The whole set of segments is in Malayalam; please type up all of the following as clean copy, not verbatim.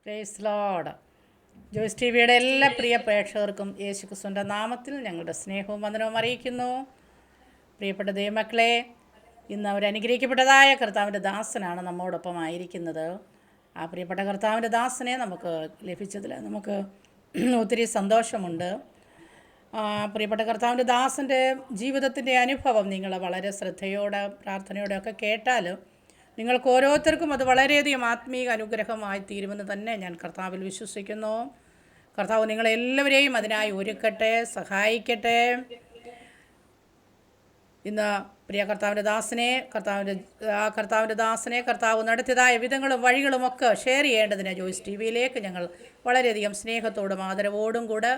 Praise Lord. ജോയ്സ് ടി വിയുടെ എല്ലാ പ്രിയ പ്രേക്ഷകർക്കും യേശു ക്രിസ്തുവിൻ്റെ നാമത്തിൽ ഞങ്ങളുടെ സ്നേഹവും വന്ദനവും അറിയിക്കുന്നു. പ്രിയപ്പെട്ട ദൈവമക്കളെ, ഇന്ന് അവർ അനുഗ്രഹിക്കപ്പെട്ടതായ കർത്താവിൻ്റെ ദാസനാണ് നമ്മോടൊപ്പം ആയിരിക്കുന്നത്. ആ പ്രിയപ്പെട്ട കർത്താവിൻ്റെ ദാസനെ നമുക്ക് ലഭിച്ചതിൽ നമുക്ക് ഒത്തിരി സന്തോഷമുണ്ട്. പ്രിയപ്പെട്ട കർത്താവിൻ്റെ ദാസൻ്റെ ജീവിതത്തിൻ്റെ അനുഭവം നിങ്ങൾ വളരെ ശ്രദ്ധയോടെ പ്രാർത്ഥനയോടെ ഒക്കെ കേട്ടാൽ നിങ്ങൾക്ക് ഓരോരുത്തർക്കും അത് വളരെയധികം ആത്മീയ അനുഗ്രഹമായി തീരുമെന്ന് തന്നെ ഞാൻ കർത്താവിൽ വിശ്വസിക്കുന്നു. കർത്താവ് നിങ്ങളെല്ലാവരെയും അതിനായി ഒരുക്കട്ടെ, സഹായിക്കട്ടെ. ഇന്ന് പ്രിയ കർത്താവിൻ്റെ ദാസനെ കർത്താവ് നടത്തിയതായ വിധങ്ങളും വഴികളുമൊക്കെ ഷെയർ ചെയ്യേണ്ടതിന് ജോയ്സ് ടി വിയിലേക്ക് ഞങ്ങൾ വളരെയധികം സ്നേഹത്തോടും ആദരവോടും കൂടെ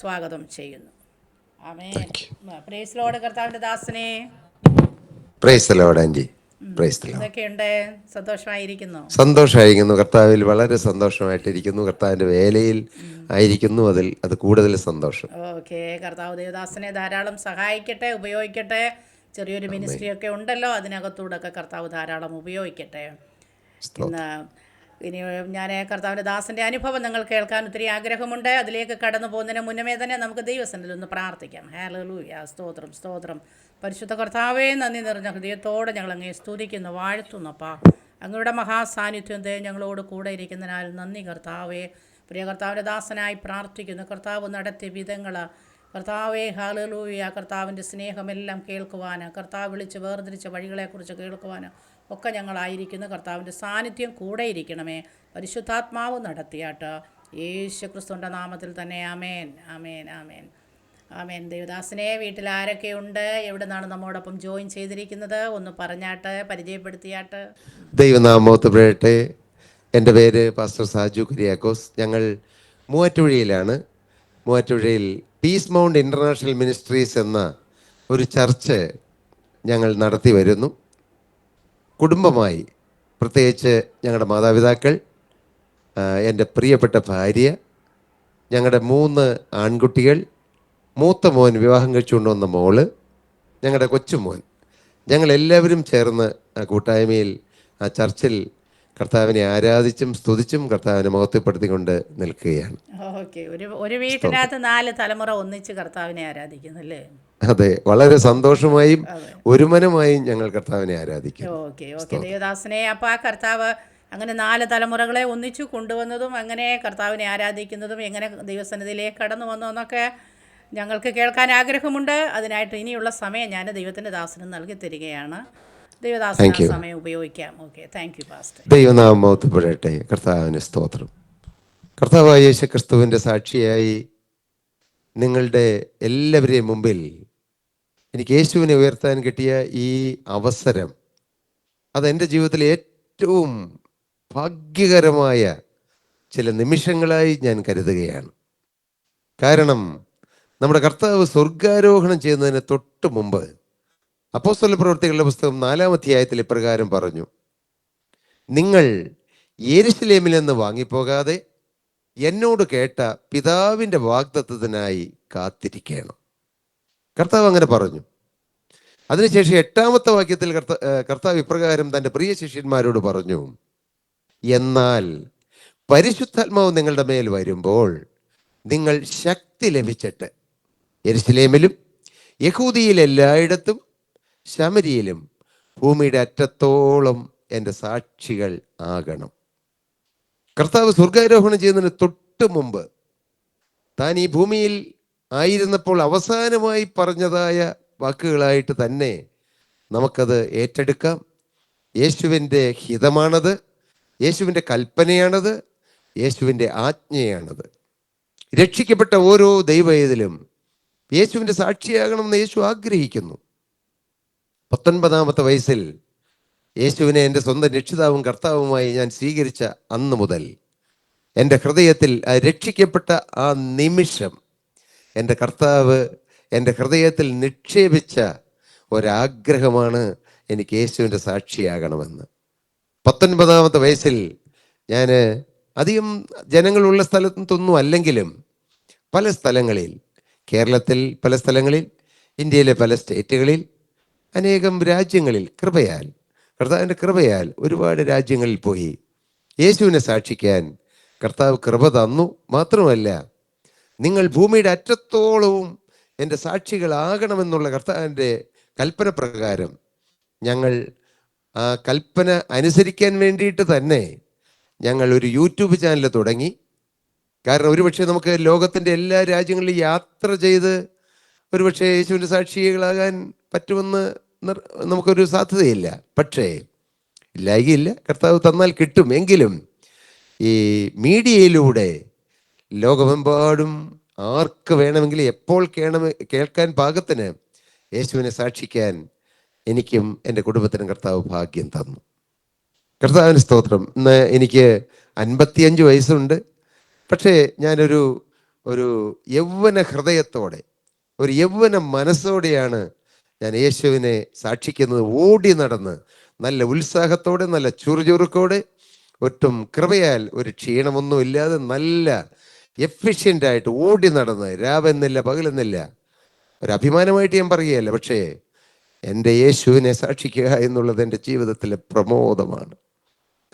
സ്വാഗതം ചെയ്യുന്നു. ആമേൻ. Praise Lord. കർത്താവിൻ്റെ ദാസനെ പ്രൈസ് ലോർഡ് ആൻറ്റി. ഇതൊക്കെയുണ്ട്. സന്തോഷമായിരിക്കുന്നു. കർത്താവിൽ വളരെ സന്തോഷമായിട്ടിരിക്കുന്നു. കർത്താവിന്റെ വേലയിൽ ആയിരിക്കുന്നു. അത് കൂടുതൽ സന്തോഷം. ഓക്കെ. കർത്താവ് ദേവദാസനെ ധാരാളം സഹായിക്കട്ടെ, ഉപയോഗിക്കട്ടെ. ചെറിയൊരു മിനിസ്ട്രി ഒക്കെ ഉണ്ടല്ലോ, അതിനകത്തൂടെ ഒക്കെ കർത്താവ് ധാരാളം ഉപയോഗിക്കട്ടെ. ഇനി ഞാൻ കർത്താവിൻ്റെ ദാസൻ്റെ അനുഭവം നിങ്ങൾ കേൾക്കാൻ ഒത്തിരി ആഗ്രഹമുണ്ട്. അതിലേക്ക് കടന്നു പോകുന്നതിന് മുന്നമേ തന്നെ നമുക്ക് ദൈവസന്നിധിയിൽ ഒന്ന് പ്രാർത്ഥിക്കാം. ഹല്ലേലൂയ. സ്തോത്രം, സ്തോത്രം. പരിശുദ്ധ കർത്താവേ, നന്ദി നിറഞ്ഞ ഹൃദയത്തോടെ ഞങ്ങൾ അങ്ങേ സ്തുതിക്കുന്നു, വാഴ്ത്തുന്നപ്പാ. അങ്ങയുടെ മഹാസാന്നിധ്യത്തെ ഞങ്ങളോട് കൂടെ ഇരിക്കുന്നതിനാൽ നന്ദി കർത്താവേ. പ്രിയ കർത്താവിൻ്റെ ദാസനായി പ്രാർത്ഥിക്കുന്നു. കർത്താവ് നടത്തിയ വിധങ്ങൾ കർത്താവേ, ഹല്ലേലൂയ. കർത്താവിൻ്റെ സ്നേഹമെല്ലാം കേൾക്കുവാൻ, കർത്താവ് വിളിച്ച് വേർതിരിച്ച വഴികളെക്കുറിച്ച് കേൾക്കുവാൻ ഒക്കെ ഞങ്ങളായിരിക്കുന്നു. കർത്താവിൻ്റെ സാന്നിധ്യം കൂടെ ഇരിക്കണമേ. പരിശുദ്ധാത്മാവ് നടത്തിയാട്ട് യേശു ക്രിസ്തുവിൻ്റെ നാമത്തിൽ തന്നെ. ആമേൻ, ആമേൻ, ആമേൻ, ആമേൻ. ദേവദാസനെ, വീട്ടിൽ ആരൊക്കെയുണ്ട്? എവിടെ നിന്നാണ് നമ്മോടൊപ്പം ജോയിൻ ചെയ്തിരിക്കുന്നത്? ഒന്ന് പറഞ്ഞാട്ട്, പരിചയപ്പെടുത്തിയാട്ട്. ദൈവനാമോത്തപ്പെടട്ടെ. എൻ്റെ പേര് പാസ്റ്റർ സാജു കുര്യാക്കോസ്. ഞങ്ങൾ മൂവാറ്റുപുഴയിലാണ്. മൂവാറ്റുപുഴയിൽ പീസ് മൗണ്ട് ഇൻ്റർനാഷണൽ മിനിസ്ട്രീസ് എന്ന ഒരു ചർച്ച് ഞങ്ങൾ നടത്തി വരുന്നു. കുടുംബമായി, പ്രത്യേകിച്ച് ഞങ്ങളുടെ മാതാപിതാക്കൾ, എൻ്റെ പ്രിയപ്പെട്ട ഭാര്യ, ഞങ്ങളുടെ 3 ആൺകുട്ടികൾ, മൂത്ത മോൻ വിവാഹം കഴിച്ചുകൊണ്ട് വന്ന മോള്, ഞങ്ങളുടെ കൊച്ചുമോൻ, ഞങ്ങളെല്ലാവരും ചേർന്ന് ആ കൂട്ടായ്മയിൽ, ആ ചർച്ചിൽ കർത്താവിനെ ആരാധിച്ചും സ്തുതിച്ചും കർത്താവിനെ മഹത്വപ്പെടുത്തിക്കൊണ്ട് നിൽക്കുകയാണ്. ഓക്കെ. ഒരു വീട്ടിനകത്ത് 4 തലമുറ ഒന്നിച്ച് കർത്താവിനെ ആരാധിക്കുന്നല്ലേ? അതെ, വളരെ സന്തോഷമായും ഒരുമനമായും ഞങ്ങൾ കർത്താവിനെ ആരാധിക്കും. Okay, okay. ദേവദാസനെ, അപ്പോൾ ആ കർത്താവ് അങ്ങനെ 4 തലമുറകളെ ഒന്നിച്ചു കൊണ്ടുവന്നതും അങ്ങനെ കർത്താവിനെ ആരാധിക്കുന്നതും എങ്ങനെ ദൈവസന്നിധിയിലേക്ക് കടന്നു വന്നു എന്നൊക്കെ ഞങ്ങൾക്ക് കേൾക്കാൻ ആഗ്രഹമുണ്ട്. അതിനായിട്ട് ഇനിയുള്ള സമയം ഞാൻ ദൈവത്തിൻ്റെ ദാസന് നൽകി തരികയാണ്. ദൈവദാസന സമയം ഉപയോഗിക്കാം. Okay, thank you pastor. ദൈവനാമം മഹത്വപ്പെടട്ടെ. കർത്താവിന് സ്തോത്രം. കർത്താവായ യേശു ക്രിസ്തുവിൻ്റെ സാക്ഷിയായി നിങ്ങളുടെ എല്ലാവരെയും മുമ്പിൽ എനിക്ക് യേശുവിനെ ഉയർത്താൻ കിട്ടിയ ഈ അവസരം, അതെൻ്റെ ജീവിതത്തിലെ ഏറ്റവും ഭാഗ്യകരമായ ചില നിമിഷങ്ങളായി ഞാൻ കരുതുകയാണ്. കാരണം നമ്മുടെ കർത്താവ് സ്വർഗാരോഹണം ചെയ്യുന്നതിന് തൊട്ട് മുമ്പ് അപ്പോസ്തല പ്രവൃത്തികളുടെ പുസ്തകം 4-ാം അധ്യായത്തിൽ ഇപ്രകാരം പറഞ്ഞു: നിങ്ങൾ യെരുശലേമിൽ നിന്ന് വാങ്ങിപ്പോകാതെ എന്നോട് കേട്ട പിതാവിൻ്റെ വാഗ്ദത്തത്തിനായി കാത്തിരിക്കണം. കർത്താവ് അങ്ങനെ പറഞ്ഞു. അതിനുശേഷം 8-ാമത്തെ വാക്യത്തിൽ കർത്താവ് ഇപ്രകാരം തൻ്റെ പ്രിയ ശിഷ്യന്മാരോട് പറഞ്ഞു: എന്നാൽ പരിശുദ്ധാത്മാവ് നിങ്ങളുടെ മേൽ വരുമ്പോൾ നിങ്ങൾ ശക്തി ലഭിച്ചിട്ട് യെരുശലേമിലും യഹൂദിയിൽ എല്ലായിടത്തും ശമരിയിലും ഭൂമിയുടെ അറ്റത്തോളം എൻ്റെ സാക്ഷികൾ ആകണം. കർത്താവ് സ്വർഗാരോഹണം ചെയ്യുന്നതിന് തൊട്ട് മുമ്പ് താൻ ഈ ഭൂമിയിൽ ആയിരുന്നപ്പോൾ അവസാനമായി പറഞ്ഞതായ വാക്കുകളായിട്ട് തന്നെ നമുക്കത് ഏറ്റെടുക്കാം. യേശുവിൻ്റെ ഹിതമാണത്, യേശുവിൻ്റെ കൽപ്പനയാണത്, യേശുവിൻ്റെ ആജ്ഞയാണത്. രക്ഷിക്കപ്പെട്ട ഓരോ ദൈവവേദലും യേശുവിൻ്റെ സാക്ഷിയാകണമെന്ന് യേശു ആഗ്രഹിക്കുന്നു. 19-ാമത്തെ വയസ്സിൽ യേശുവിനെ എൻ്റെ സ്വന്തം രക്ഷിതാവും കർത്താവുമായി ഞാൻ സ്വീകരിച്ച അന്ന് മുതൽ എൻ്റെ ഹൃദയത്തിൽ രക്ഷിക്കപ്പെട്ട ആ നിമിഷം എൻ്റെ കർത്താവ് എൻ്റെ ഹൃദയത്തിൽ നിക്ഷേപിച്ച ഒരാഗ്രഹമാണ് എനിക്ക് യേശുവിൻ്റെ സാക്ഷിയാകണമെന്ന്. 19-ാമത്തെ വയസ്സിൽ ഞാൻ അധികം ജനങ്ങളുള്ള സ്ഥലത്തൊന്നും അല്ലെങ്കിലും പല സ്ഥലങ്ങളിൽ, കേരളത്തിൽ പല സ്ഥലങ്ങളിൽ, ഇന്ത്യയിലെ പല സ്റ്റേറ്റുകളിൽ, അനേകം രാജ്യങ്ങളിൽ കർത്താവിൻ്റെ കൃപയാൽ ഒരുപാട് രാജ്യങ്ങളിൽ പോയി യേശുവിനെ സാക്ഷിക്കാൻ കർത്താവ് കൃപ തന്നു. മാത്രമല്ല, നിങ്ങൾ ഭൂമിയുടെ അറ്റത്തോളവും എൻ്റെ സാക്ഷികളാകണമെന്നുള്ള കർത്താവിൻ്റെ കൽപ്പന പ്രകാരം ഞങ്ങൾ ആ കൽപ്പന അനുസരിക്കാൻ വേണ്ടിയിട്ട് തന്നെ ഞങ്ങൾ ഒരു യൂട്യൂബ് ചാനൽ തുടങ്ങി. കാരണം ഒരുപക്ഷെ നമുക്ക് ലോകത്തിൻ്റെ എല്ലാ രാജ്യങ്ങളിലും യാത്ര ചെയ്ത് ഒരുപക്ഷെ യേശുവിൻ്റെ സാക്ഷികളാകാൻ പറ്റുമെന്ന് നമുക്കൊരു സാധ്യതയില്ല. പക്ഷേ ഇല്ലായികയില്ല, കർത്താവ് തന്നാൽ കിട്ടും. എങ്കിലും ഈ മീഡിയയിലൂടെ ലോകമെമ്പാടും ആർക്ക് വേണമെങ്കിലും എപ്പോൾ കേൾക്കാൻ പാകത്തിന് യേശുവിനെ സാക്ഷിക്കാൻ എനിക്കും എൻ്റെ കുടുംബത്തിനും കർത്താവ് ഭാഗ്യം തന്നു. കർത്താവിന് സ്തോത്രം. ഇന്ന് എനിക്ക് 55 വയസ്സുണ്ട്. പക്ഷേ ഞാനൊരു യൗവന ഹൃദയത്തോടെ, ഒരു യൗവന മനസ്സോടെയാണ് ഞാൻ യേശുവിനെ സാക്ഷിക്കുന്നത്. ഓടി നടന്ന് നല്ല ഉത്സാഹത്തോടെ, നല്ല ചുറുചുറുക്കോടെ, ഒട്ടും കൃപയാൽ ഒരു ക്ഷീണമൊന്നും ഇല്ലാതെ നല്ല എഫിഷ്യൻ്റായിട്ട് ഓടി നടന്ന് രാവെന്നില്ല പകലെന്നില്ല, ഒരു അഭിമാനമായിട്ട് ഞാൻ പറയുകയല്ല. പക്ഷേ എൻ്റെ യേശുവിനെ സാക്ഷിക്കുക എന്നുള്ളത് എൻ്റെ ജീവിതത്തിലെ പ്രമോദമാണ്.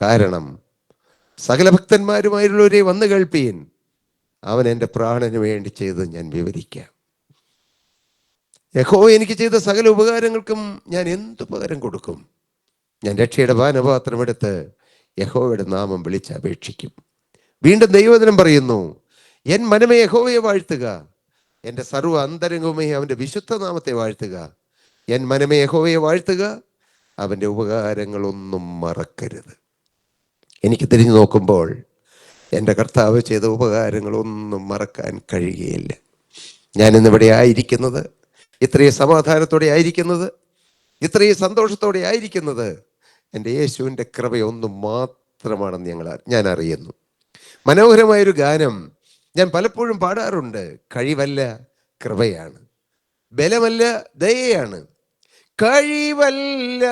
കാരണം സകല ഭക്തന്മാരുമായുള്ളവരെ വന്നു കേൾപ്പീൻ, അവൻ എൻ്റെ പ്രാണന് വേണ്ടി ചെയ്ത് ഞാൻ വിവരിക്കാം. യഹോവ എനിക്ക് ചെയ്ത സകല ഉപകാരങ്ങൾക്കും ഞാൻ എന്തുപകാരം കൊടുക്കും? ഞാൻ രക്ഷയുടെ പാനപാത്രമെടുത്ത് യഹോവയുടെ നാമം വിളിച്ചപേക്ഷിക്കും. വീണ്ടും ദൈവവചനം പറയുന്നു, എൻ മനമേ യഹോവയെ വാഴ്ത്തുക, എൻ്റെ സർവ്വ അന്തരംഗവുമേ അവൻ്റെ വിശുദ്ധ നാമത്തെ വാഴ്ത്തുക. എൻ മനമേ യഹോവയെ വാഴ്ത്തുക, അവൻ്റെ ഉപകാരങ്ങളൊന്നും മറക്കരുത്. എനിക്ക് തിരിഞ്ഞു നോക്കുമ്പോൾ എൻ്റെ കർത്താവ് ചെയ്ത ഉപകാരങ്ങളൊന്നും മറക്കാൻ കഴിയുകയില്ല. ഞാനിന്നിവിടെ ആയിരിക്കുന്നത്, ഇത്രയും സമാധാനത്തോടെ ആയിരിക്കുന്നത്, ഇത്രയും സന്തോഷത്തോടെ ആയിരിക്കുന്നത് എൻ്റെ യേശുവിൻ്റെ കൃപയൊന്നും മാത്രമാണെന്ന് ഞാൻ അറിയുന്നു. മനോഹരമായൊരു ഗാനം ഞാൻ പലപ്പോഴും പാടാറുണ്ട്. കഴിവല്ല കൃപയാണ്, ബലമല്ല ദയയാണ്. കഴിവല്ല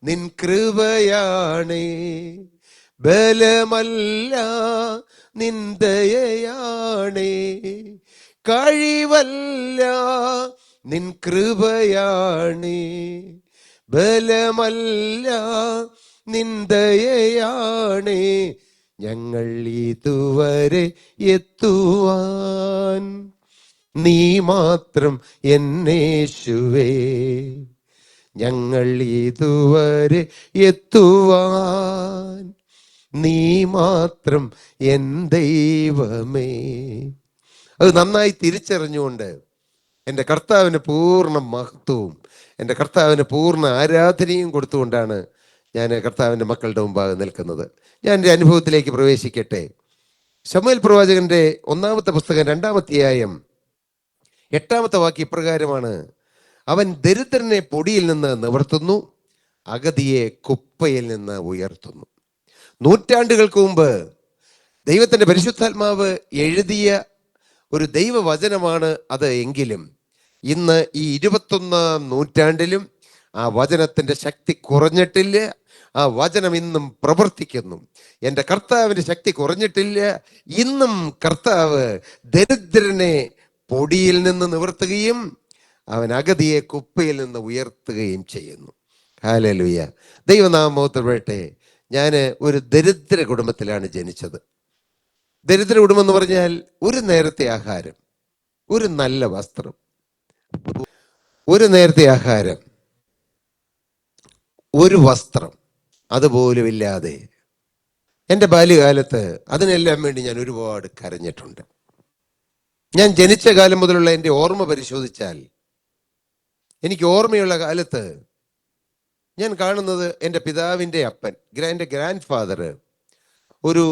നിൻ കൃപയാണേ, ബലമല്ല നിൻ ദയയാണേ. കഴിവല്ല നിൻ കൃപയാണേ, ബലമല്ല നിൻ ദയയാണേ. ഞങ്ങൾ ഇതുവരെ എത്തുവാൻ നീ മാത്രം എന്നേശുവേ. ഞങ്ങൾ ഇതുവരെ എത്തുവാൻ നീ മാത്രം എൻ ദൈവമേ. അത് നന്നായി തിരിച്ചറിഞ്ഞുകൊണ്ട് എൻ്റെ കർത്താവിന് പൂർണ്ണ മഹത്വവും എൻ്റെ കർത്താവിന് പൂർണ്ണ ആരാധനയും കൊടുത്തുകൊണ്ടാണ് ഞാൻ കർത്താവിൻ്റെ മക്കളുടെ മുമ്പാകെ നിൽക്കുന്നത്. ഞാൻ എൻ്റെ അനുഭവത്തിലേക്ക് പ്രവേശിക്കട്ടെ. ശമൂവേൽ പ്രവാചകന്റെ 1-ാമത്തെ പുസ്തകം 2-ാം അധ്യായം 8-ാമത്തെ വാക്യം ഇപ്രകാരമാണ്: അവൻ ദരിദ്രനെ പൊടിയിൽ നിന്ന് നിവർത്തുന്നു, അഗതിയെ കുപ്പയിൽ നിന്ന് ഉയർത്തുന്നു. നൂറ്റാണ്ടുകൾക്ക് മുമ്പ് ദൈവത്തിൻ്റെ പരിശുദ്ധാത്മാവ് എഴുതിയ ഒരു ദൈവവചനമാണ് അത്. എങ്കിലും ഇന്ന് ഈ 21-ാം നൂറ്റാണ്ടിലും ആ വചനത്തിൻ്റെ ശക്തി കുറഞ്ഞിട്ടില്ല. ആ വചനം ഇന്നും പ്രവർത്തിക്കുന്നു. എൻ്റെ കർത്താവിൻ്റെ ശക്തി കുറഞ്ഞിട്ടില്ല. ഇന്നും കർത്താവ് ദരിദ്രനെ പൊടിയിൽ നിന്ന് നിവർത്തുകയും അവൻ അഗതിയെ കുപ്പയിൽ നിന്ന് ഉയർത്തുകയും ചെയ്യുന്നു. ഹല്ലേലൂയ. ദൈവനാമം മഹത്വപ്പെടട്ടെ. ഞാൻ ഒരു ദരിദ്ര കുടുംബത്തിലാണ് ജനിച്ചത്. ദരിദ്ര കുടുംബം എന്ന് പറഞ്ഞാൽ ഒരു നേരത്തെ ആഹാരം, ഒരു നല്ല വസ്ത്രം, ഒരു നേരത്തെ ആഹാരം, ഒരു വസ്ത്രം അതുപോലും ഇല്ലാതെ എൻ്റെ ബാല്യകാലത്ത് അതിനെല്ലാം വേണ്ടി ഞാൻ ഒരുപാട് കരഞ്ഞിട്ടുണ്ട്. ഞാൻ ജനിച്ച കാലം മുതലുള്ള എൻ്റെ ഓർമ്മ പരിശോധിച്ചാൽ എനിക്ക് ഓർമ്മയുള്ള കാലത്ത് ഞാൻ കാണുന്നത് എൻ്റെ പിതാവിൻ്റെ അപ്പൻ, എൻ്റെ ഗ്രാൻഡ് ഫാദർ ഒരു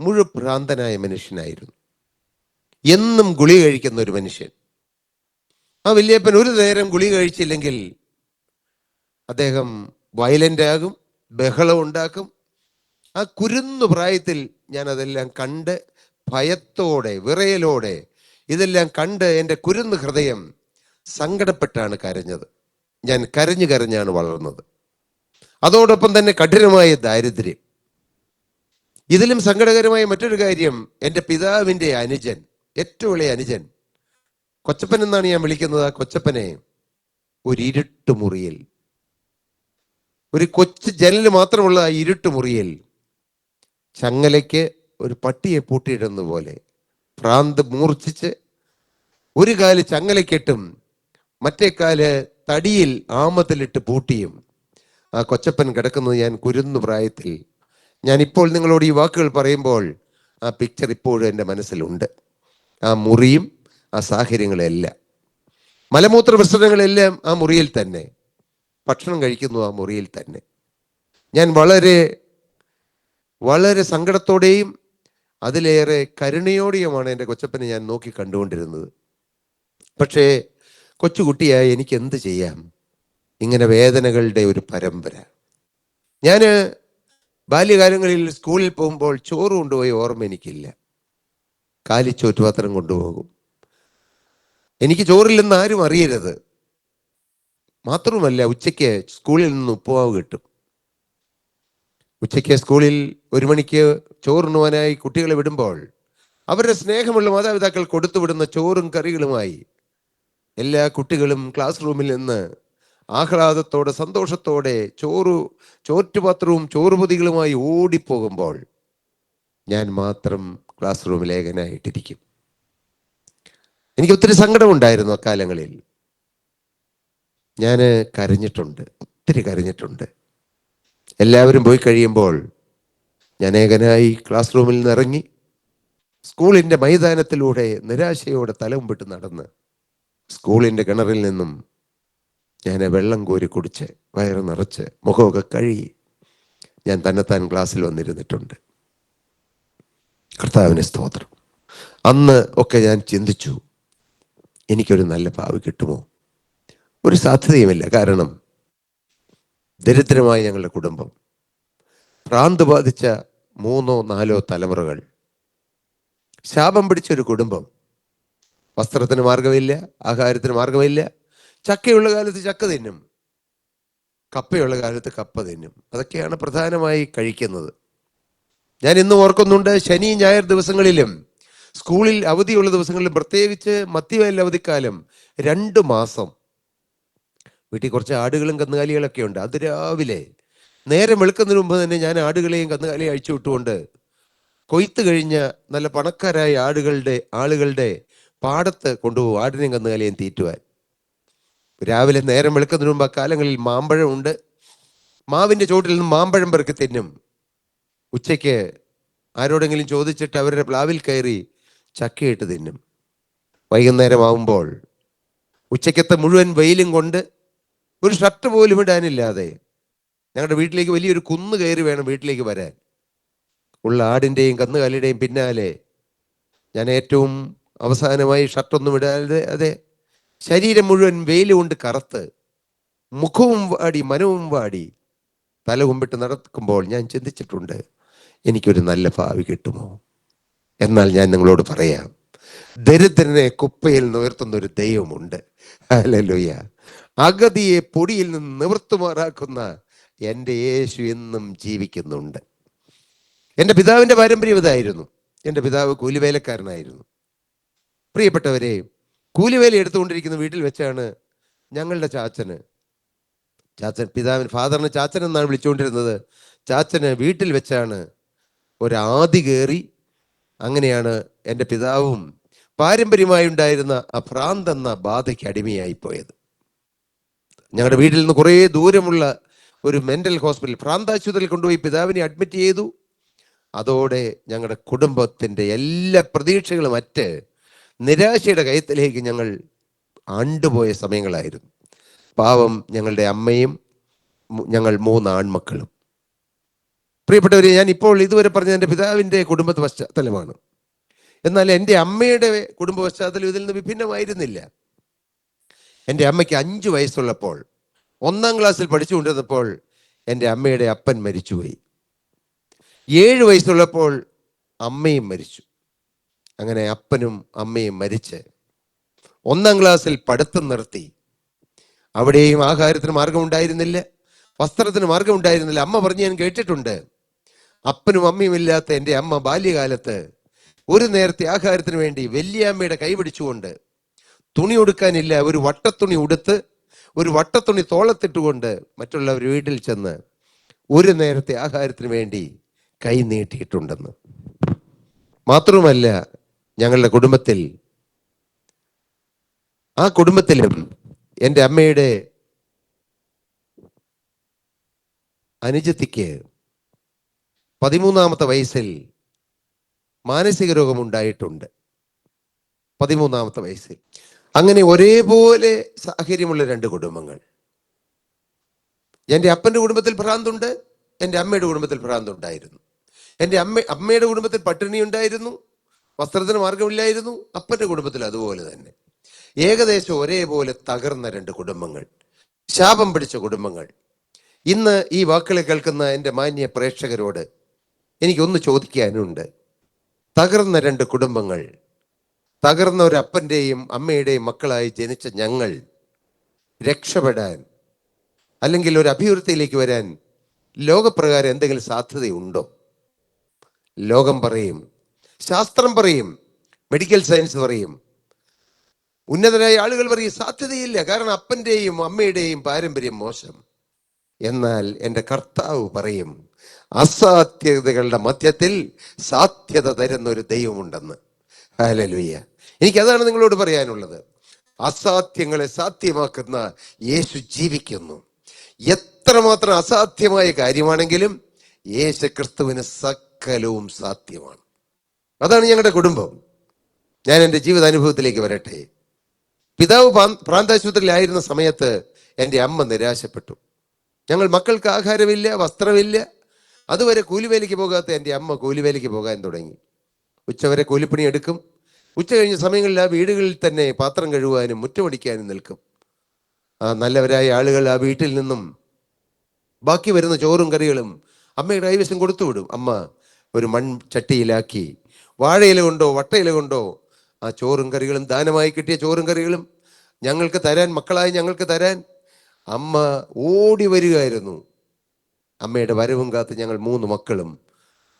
മുഴുഭ്രാന്തനായ മനുഷ്യനായിരുന്നു. എന്നും ഗുളിക കഴിക്കുന്ന ഒരു മനുഷ്യൻ. ആ വല്യപ്പൻ ഒരു നേരം ഗുളിക കഴിച്ചില്ലെങ്കിൽ അദ്ദേഹം വയലന്റ് ആകും, ബഹളം ഉണ്ടാക്കും. ആ കുരുന്നു പ്രായത്തിൽ ഞാൻ അതെല്ലാം കണ്ട് ഭയത്തോടെ, വിറയലോടെ ഇതെല്ലാം കണ്ട് എൻ്റെ കുരുന്നു ഹൃദയം സങ്കടപ്പെട്ടാണ് കരഞ്ഞത്. ഞാൻ കരഞ്ഞാണ് വളർന്നത്. അതോടൊപ്പം തന്നെ കഠിനമായ ദാരിദ്ര്യം. ഇതിലും സങ്കടകരമായ മറ്റൊരു കാര്യം, എൻ്റെ പിതാവിൻ്റെ അനുജൻ, ഏറ്റവും ഇളയ അനുജൻ, കൊച്ചപ്പൻ എന്നാണ് ഞാൻ വിളിക്കുന്നത്. ആ കൊച്ചപ്പനെ ഒരു ഇരുട്ട് മുറിയിൽ, ഒരു കൊച്ചു ജനല് മാത്രമുള്ള ആ ഇരുട്ട് മുറിയിൽ ചങ്ങലയ്ക്ക് ഒരു പട്ടിയെ പൂട്ടിയിടുന്ന പോലെ ഭ്രാന്ത് മൂർച്ഛിച്ച് ഒരു കാല് ചങ്ങലക്കെട്ടും മറ്റേ കാല് തടിയിൽ ആമത്തിലിട്ട് പൂട്ടിയും ആ കൊച്ചപ്പൻ കിടക്കുന്നത് ഞാൻ കുരുന്നു പ്രായത്തിൽ, ഞാൻ ഇപ്പോൾ നിങ്ങളോട് ഈ വാക്കുകൾ പറയുമ്പോൾ ആ പിക്ചർ ഇപ്പോഴും എൻ്റെ മനസ്സിലുണ്ട്. ആ മുറിയും ആ സാഹചര്യങ്ങളെല്ലാം, മലമൂത്ര വിസർജനങ്ങളെല്ലാം ആ മുറിയിൽ തന്നെ, ഭക്ഷണം കഴിക്കുന്നു ആ മുറിയിൽ തന്നെ. ഞാൻ വളരെ വളരെ സങ്കടത്തോടെയും അതിലേറെ കരുണയോടെയുമാണ് എൻ്റെ കൊച്ചപ്പനെ ഞാൻ നോക്കി കണ്ടുകൊണ്ടിരുന്നത്. പക്ഷേ കൊച്ചുകുട്ടിയായി എനിക്ക് എന്ത് ചെയ്യാം? ഇങ്ങനെ വേദനകളുടെ ഒരു പരമ്പര. ഞാൻ ബാല്യകാലങ്ങളിൽ സ്കൂളിൽ പോകുമ്പോൾ ചോറ് കൊണ്ടുപോയി ഓർമ്മ എനിക്കില്ല. കാലിച്ചോറ്റുപാത്രം കൊണ്ടുപോകും. എനിക്ക് ചോറില്ലെന്ന് ആരും അറിയരുത്. മാത്രമല്ല, ഉച്ചയ്ക്ക് സ്കൂളിൽ നിന്ന് ഉപ്പുമാവ് കിട്ടും. ഉച്ചയ്ക്ക് സ്കൂളിൽ 1 മണിക്ക് ചോറുണ്ണുവാനായി കുട്ടികളെ വിടുമ്പോൾ അവരുടെ സ്നേഹമുള്ള മാതാപിതാക്കൾ കൊടുത്തുവിടുന്ന ചോറും കറികളുമായി എല്ലാ കുട്ടികളും ക്ലാസ് റൂമിൽ നിന്ന് ആഹ്ലാദത്തോടെ സന്തോഷത്തോടെ ചോറ്റുപാത്രവും ചോറുപൊതികളുമായി ഓടിപ്പോകുമ്പോൾ ഞാൻ മാത്രം ക്ലാസ് റൂമിൽ ഏകനായിട്ടിരിക്കും. എനിക്ക് ഒത്തിരി സങ്കടമുണ്ടായിരുന്നു അക്കാലങ്ങളിൽ. ഞാൻ കരഞ്ഞിട്ടുണ്ട്, ഒത്തിരി കരഞ്ഞിട്ടുണ്ട്. എല്ലാവരും പോയി കഴിയുമ്പോൾ ഞാൻ ഏകനായി ക്ലാസ് റൂമിൽ നിന്ന് ഇറങ്ങി സ്കൂളിൻ്റെ മൈതാനത്തിലൂടെ നിരാശയോടെ തലമുമ്പിട്ട് നടന്ന് സ്കൂളിൻ്റെ കിണറിൽ നിന്നും ഞാൻ വെള്ളം കോരി കുടിച്ച് വയറ് നിറച്ച് മുഖമൊക്കെ കഴുകി ഞാൻ തന്നെത്താൻ ക്ലാസ്സിൽ വന്നിരുന്നിട്ടുണ്ട്. കർത്താവിന് സ്തോത്രം. അന്ന് ഒക്കെ ഞാൻ ചിന്തിച്ചു, എനിക്കൊരു നല്ല ഭാവി കിട്ടുമോ? ഒരു സാധ്യതയുമില്ല. കാരണം ദരിദ്രമായ ഞങ്ങളുടെ കുടുംബം, ഭ്രാന്ത് ബാധിച്ച 3-4 തലമുറകൾ, ശാപം പിടിച്ചൊരു കുടുംബം. വസ്ത്രത്തിന് മാർഗമില്ല, ആഹാരത്തിന് മാർഗമില്ല. ചക്കയുള്ള കാലത്ത് ചക്ക തിന്നും, കപ്പയുള്ള കാലത്ത് കപ്പ തിന്നും. അതൊക്കെയാണ് പ്രധാനമായി കഴിക്കുന്നത്. ഞാൻ ഇന്നും ഓർക്കുന്നുണ്ട്, ശനി ഞായർ ദിവസങ്ങളിലും സ്കൂളിൽ അവധിയുള്ള ദിവസങ്ങളിലും, പ്രത്യേകിച്ച് മധ്യവേനൽ അവധിക്കാലം 2 മാസം വീട്ടിൽ കുറച്ച് ആടുകളും കന്നുകാലികളൊക്കെ ഉണ്ട്. അത് രാവിലെ നേരം വെളുക്കുന്നതിന് മുമ്പ് തന്നെ ഞാൻ ആടുകളെയും കന്നുകാലിയും അഴിച്ചു വിട്ടുകൊണ്ട് കൊയ്ത്ത് കഴിഞ്ഞ നല്ല പണക്കാരായ ആളുകളുടെ പാടത്ത് കൊണ്ടുപോകും ആടിനെയും കന്നുകാലിയെയും തീറ്റുവാൻ. രാവിലെ നേരം വെളുക്കുന്നതിന് മുമ്പ് അക്കാലങ്ങളിൽ മാമ്പഴം ഉണ്ട്. മാവിൻ്റെ ചോട്ടിൽ നിന്ന് മാമ്പഴം പെറുക്കി തിന്നും. ഉച്ചയ്ക്ക് ആരോടെങ്കിലും ചോദിച്ചിട്ട് അവരുടെ പ്ലാവിൽ കയറി ചക്കയിട്ട് തിന്നും. വൈകുന്നേരം ആവുമ്പോൾ ഉച്ചയ്ക്കത്തെ മുഴുവൻ വെയിലും കൊണ്ട് ഒരു ഷർട്ട് പോലും ഇടാനില്ലാതെ ഞങ്ങളുടെ വീട്ടിലേക്ക് വലിയൊരു കുന്ന് കയറി വേണം വീട്ടിലേക്ക് വരാൻ. ഉള്ള ആടിൻ്റെയും കന്നുകാലിയുടെയും പിന്നാലെ ഞാൻ ഏറ്റവും അവസാനമായി ഷർട്ടൊന്നും ഇടാതെ, അതെ, ശരീരം മുഴുവൻ വെയിൽ കൊണ്ട് കറുത്ത് മുഖവും വാടി മനവും വാടി തല കുമ്പിട്ട് നടക്കുമ്പോൾ ഞാൻ ചിന്തിച്ചിട്ടുണ്ട്, എനിക്കൊരു നല്ല ഭാവി കിട്ടുമോ? എന്നാൽ ഞാൻ നിങ്ങളോട് പറയാം, ദരിദ്രനെ കുപ്പയിൽ നിവർത്തുന്ന ഒരു ദൈവമുണ്ട്. ഹല്ലേലൂയ. അഗതിയെ പൊടിയിൽ നിന്ന് നിവർത്തുമാറാക്കുന്ന എൻ്റെ യേശു എന്നും ജീവിക്കുന്നുണ്ട്. എൻ്റെ പിതാവിൻ്റെ പാരമ്പര്യം ഇതായിരുന്നു. എൻ്റെ പിതാവ് കൂലിവേലക്കാരനായിരുന്നു. പ്രിയപ്പെട്ടവരെ, കൂലിവേല എടുത്തുകൊണ്ടിരിക്കുന്ന വീട്ടിൽ വെച്ചാണ് ഞങ്ങളുടെ ചാച്ചൻ ഫാദറിന് ചാച്ചൻ എന്നാണ് വിളിച്ചുകൊണ്ടിരുന്നത്. ചാച്ചന് വീട്ടിൽ വെച്ചാണ് ഒരാദി കയറി. അങ്ങനെയാണ് എൻ്റെ പിതാവും പാരമ്പര്യമായി ഉണ്ടായിരുന്ന ആ ഭ്രാന്ത് എന്ന ബാധയ്ക്ക് അടിമയായി പോയത്. ഞങ്ങളുടെ വീട്ടിൽ നിന്ന് കുറേ ദൂരമുള്ള ഒരു മെന്റൽ ഹോസ്പിറ്റൽ, ഭ്രാന്താശുപത്രിയിൽ കൊണ്ടുപോയി പിതാവിനെ അഡ്മിറ്റ് ചെയ്തു. അതോടെ ഞങ്ങളുടെ കുടുംബത്തിൻ്റെ എല്ലാ പ്രതീക്ഷകളും അറ്റ് നിരാശയുടെ കയത്തിലേക്ക് ഞങ്ങൾ ആണ്ടുപോയ സമയങ്ങളായിരുന്നു. പാവം ഞങ്ങളുടെ അമ്മയും ഞങ്ങൾ 3 ആൺമക്കളും. പ്രിയപ്പെട്ടവരെ, ഞാൻ ഇപ്പോൾ ഇതുവരെ പറഞ്ഞ എൻ്റെ പിതാവിൻ്റെ കുടുംബ പശ്ചാത്തലമാണ്. എന്നാൽ എൻ്റെ അമ്മയുടെ കുടുംബ പശ്ചാത്തലം ഇതിൽ നിന്ന് വിഭിന്നമായിരുന്നില്ല. എൻ്റെ അമ്മയ്ക്ക് 5 വയസ്സുള്ളപ്പോൾ, 1-ാം ക്ലാസ്സിൽ പഠിച്ചുകൊണ്ടിരുന്നപ്പോൾ എൻ്റെ അമ്മയുടെ അപ്പൻ മരിച്ചുപോയി. 7 വയസ്സുള്ളപ്പോൾ അമ്മയും മരിച്ചു. അങ്ങനെ അപ്പനും അമ്മയും മരിച്ച് 1-ാം ക്ലാസ്സിൽ പഠിത്തം നിർത്തി. അവിടെയും ആഹാരത്തിന് മാർഗമുണ്ടായിരുന്നില്ല, വസ്ത്രത്തിന് മാർഗമുണ്ടായിരുന്നില്ല. അമ്മ പറഞ്ഞ് ഞാൻ കേട്ടിട്ടുണ്ട്, അപ്പനും അമ്മയും ഇല്ലാത്ത എൻ്റെ അമ്മ ബാല്യകാലത്ത് ഒരു നേരത്തെ ആഹാരത്തിന് വേണ്ടി വല്യമ്മയുടെ കൈ പിടിച്ചുകൊണ്ട്, തുണി ഉടുക്കാനില്ല, ഒരു വട്ടത്തുണി ഉടുത്ത് ഒരു വട്ടത്തുണി തോളത്തിട്ടുകൊണ്ട് മറ്റുള്ളവർ വീട്ടിൽ ചെന്ന് ഒരു നേരത്തെ ആഹാരത്തിന് വേണ്ടി കൈ നീട്ടിയിട്ടുണ്ടെന്ന്. മാത്രവുമല്ല, ഞങ്ങളുടെ കുടുംബത്തിലും എൻ്റെ അമ്മയുടെ അനുജത്തിക്ക് 13-ാമത്തെ വയസ്സിൽ മാനസിക രോഗമുണ്ടായിട്ടുണ്ട്. 13-ാമത്തെ വയസ്സിൽ. അങ്ങനെ ഒരേപോലെ സാഹചര്യമുള്ള 2 കുടുംബങ്ങൾ. എൻ്റെ അപ്പൻ്റെ കുടുംബത്തിൽ ഭ്രാന്തുണ്ട്, എൻ്റെ അമ്മയുടെ കുടുംബത്തിൽ ഭ്രാന്തുണ്ടായിരുന്നു. എൻ്റെ അമ്മയുടെ കുടുംബത്തിൽ പട്ടിണി ഉണ്ടായിരുന്നു, വസ്ത്രത്തിന് മാർഗമില്ലായിരുന്നു. അപ്പൻ്റെ കുടുംബത്തിൽ അതുപോലെ തന്നെ. ഏകദേശം ഒരേപോലെ തകർന്ന 2 കുടുംബങ്ങൾ, ശാപം പിടിച്ച കുടുംബങ്ങൾ. ഇന്ന് ഈ വാക്കുകൾ കേൾക്കുന്ന എൻ്റെ മാന്യ പ്രേക്ഷകരോട് എനിക്കൊന്ന് ചോദിക്കാനുണ്ട്. തകർന്ന 2 കുടുംബങ്ങൾ, തകർന്ന ഒരു അപ്പൻ്റെയും അമ്മയുടെയും മക്കളായി ജനിച്ച ഞങ്ങൾ രക്ഷപ്പെടാൻ, അല്ലെങ്കിൽ ഒരു അഭിവൃദ്ധിയിലേക്ക് വരാൻ ലോകപ്രകാരം എന്തെങ്കിലും സാധ്യതയുണ്ടോ? ലോകം പറയും, ശാസ്ത്രം പറയും, മെഡിക്കൽ സയൻസ് പറയും, ഉന്നതരായ ആളുകൾ പറയും സാധ്യതയില്ല, കാരണം അപ്പൻ്റെയും അമ്മയുടെയും പാരമ്പര്യം മോശം. എന്നാൽ എൻ്റെ കർത്താവ് പറയും, അസാധ്യതകളുടെ മധ്യത്തിൽ സാധ്യത തരുന്ന ഒരു ദൈവമുണ്ടെന്ന്. ഹല്ലേലൂയ. എനിക്കതാണ് നിങ്ങളോട് പറയാനുള്ളത്. അസാധ്യങ്ങളെ സാധ്യമാക്കുന്ന യേശു ജീവിക്കുന്നു. എത്രമാത്രം അസാധ്യമായ കാര്യമാണെങ്കിലും യേശു ക്രിസ്തുവിന് സകലവും സാധ്യമാണ്. അതാണ് ഞങ്ങളുടെ കുടുംബം. ഞാൻ എൻ്റെ ജീവിതാനുഭവത്തിലേക്ക് വരട്ടെ. പിതാവ് പ്രാന്താശുപത്രിയിലായിരുന്ന സമയത്ത് എൻ്റെ അമ്മ നിരാശപ്പെട്ടു. ഞങ്ങൾ മക്കൾക്ക് ആഹാരമില്ല, വസ്ത്രമില്ല. അതുവരെ കൂലിവേലയ്ക്ക് പോകാത്ത എൻ്റെ അമ്മ കൂലിവേലയ്ക്ക് പോകാൻ തുടങ്ങി. ഉച്ചവരെ കൂലിപ്പണി എടുക്കും. ഉച്ച കഴിഞ്ഞ സമയങ്ങളിൽ ആ വീടുകളിൽ തന്നെ പാത്രം കഴുകുവാനും മുറ്റമടിക്കാനും നിൽക്കും. ആ നല്ലവരായ ആളുകൾ ആ വീട്ടിൽ നിന്നും ബാക്കി വരുന്ന ചോറും കറികളും അമ്മയുടെ കൈവശം കൊടുത്തുവിടും. അമ്മ ഒരു മൺചട്ടിയിലാക്കി വാഴയില കൊണ്ടോ വട്ടയില കൊണ്ടോ ആ ചോറും കറികളും, ദാനമായി കിട്ടിയ ചോറും കറികളും ഞങ്ങൾക്ക് തരാൻ, മക്കളായി ഞങ്ങൾക്ക് തരാൻ അമ്മ ഓടി വരികയായിരുന്നു. അമ്മയുടെ വരവും കാത്ത് ഞങ്ങൾ 3 മക്കളും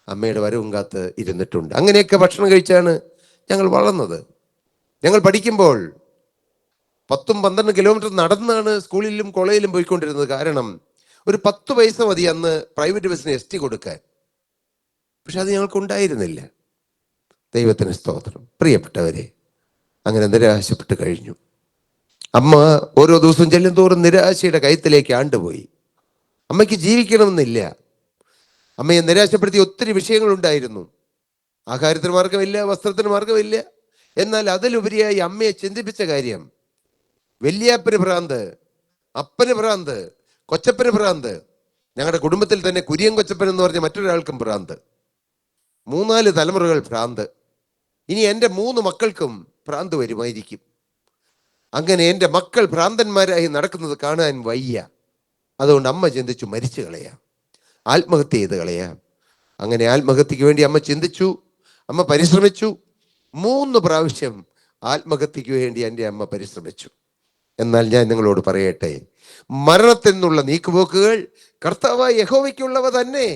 അമ്മയുടെ വരവും കാത്ത് ഇരുന്നിട്ടുണ്ട്. അങ്ങനെയൊക്കെ ഭക്ഷണം കഴിച്ചാണ് ഞങ്ങൾ വളർന്നത്. ഞങ്ങൾ പഠിക്കുമ്പോൾ 10-12 കിലോമീറ്റർ നടന്നാണ് സ്കൂളിലും കോളേജിലും പോയിക്കൊണ്ടിരുന്നത്. കാരണം ഒരു 10 പൈസ മതി അന്ന് പ്രൈവറ്റ് ബസ്സിന് ST കൊടുക്കാൻ. പക്ഷെ അത് ഞങ്ങൾക്ക് ഉണ്ടായിരുന്നില്ല. ദൈവത്തിന് സ്തോത്രം. പ്രിയപ്പെട്ടവരെ, അങ്ങനെ നിരാശപ്പെട്ട് കഴിഞ്ഞു. അമ്മ ഓരോ ദിവസവും ചെല്ലും തോറും നിരാശയുടെ കയത്തിലേക്ക് ആണ്ടുപോയി. അമ്മയ്ക്ക് ജീവിക്കണമെന്നില്ല. അമ്മയെ നിരാശപ്പെടുത്തിയ ഒത്തിരി വിഷയങ്ങളുണ്ടായിരുന്നു. ആഹാരത്തിന് മാർഗമില്ല, വസ്ത്രത്തിന് മാർഗമില്ല. എന്നാൽ അതിലുപരിയായി അമ്മയെ ചിന്തിപ്പിച്ച കാര്യം, വല്യാപ്പന് ഭ്രാന്ത്, അപ്പന് ഭ്രാന്ത്, കൊച്ചപ്പന് ഭ്രാന്ത്, ഞങ്ങളുടെ കുടുംബത്തിൽ തന്നെ കുര്യൻ കൊച്ചപ്പൻ എന്ന് പറഞ്ഞ മറ്റൊരാൾക്കും ഭ്രാന്ത്. 3-4 തലമുറകൾ ഭ്രാന്ത്. ഇനി എൻ്റെ 3 മക്കൾക്കും ഭ്രാന്ത് വരുമായിരിക്കും. അങ്ങനെ എൻ്റെ മക്കൾ ഭ്രാന്തന്മാരായി നടക്കുന്നത് കാണാൻ വയ്യ. അതുകൊണ്ട് അമ്മ ചിന്തിച്ചു, മരിച്ചു കളയാം, ആത്മഹത്യ ചെയ്ത് കളയാം. അങ്ങനെ ആത്മഹത്യക്ക് വേണ്ടി അമ്മ ചിന്തിച്ചു, അമ്മ പരിശ്രമിച്ചു. 3 പ്രാവശ്യം ആത്മഹത്യക്ക് വേണ്ടി എൻ്റെ അമ്മ പരിശ്രമിച്ചു. എന്നാൽ ഞാൻ നിങ്ങളോട് പറയട്ടെ, മരണത്തിൽ നിന്നുള്ള നീക്കുപോക്കുകൾ കർത്താവായ യഹോവയ്ക്കുള്ളവ തന്നെ.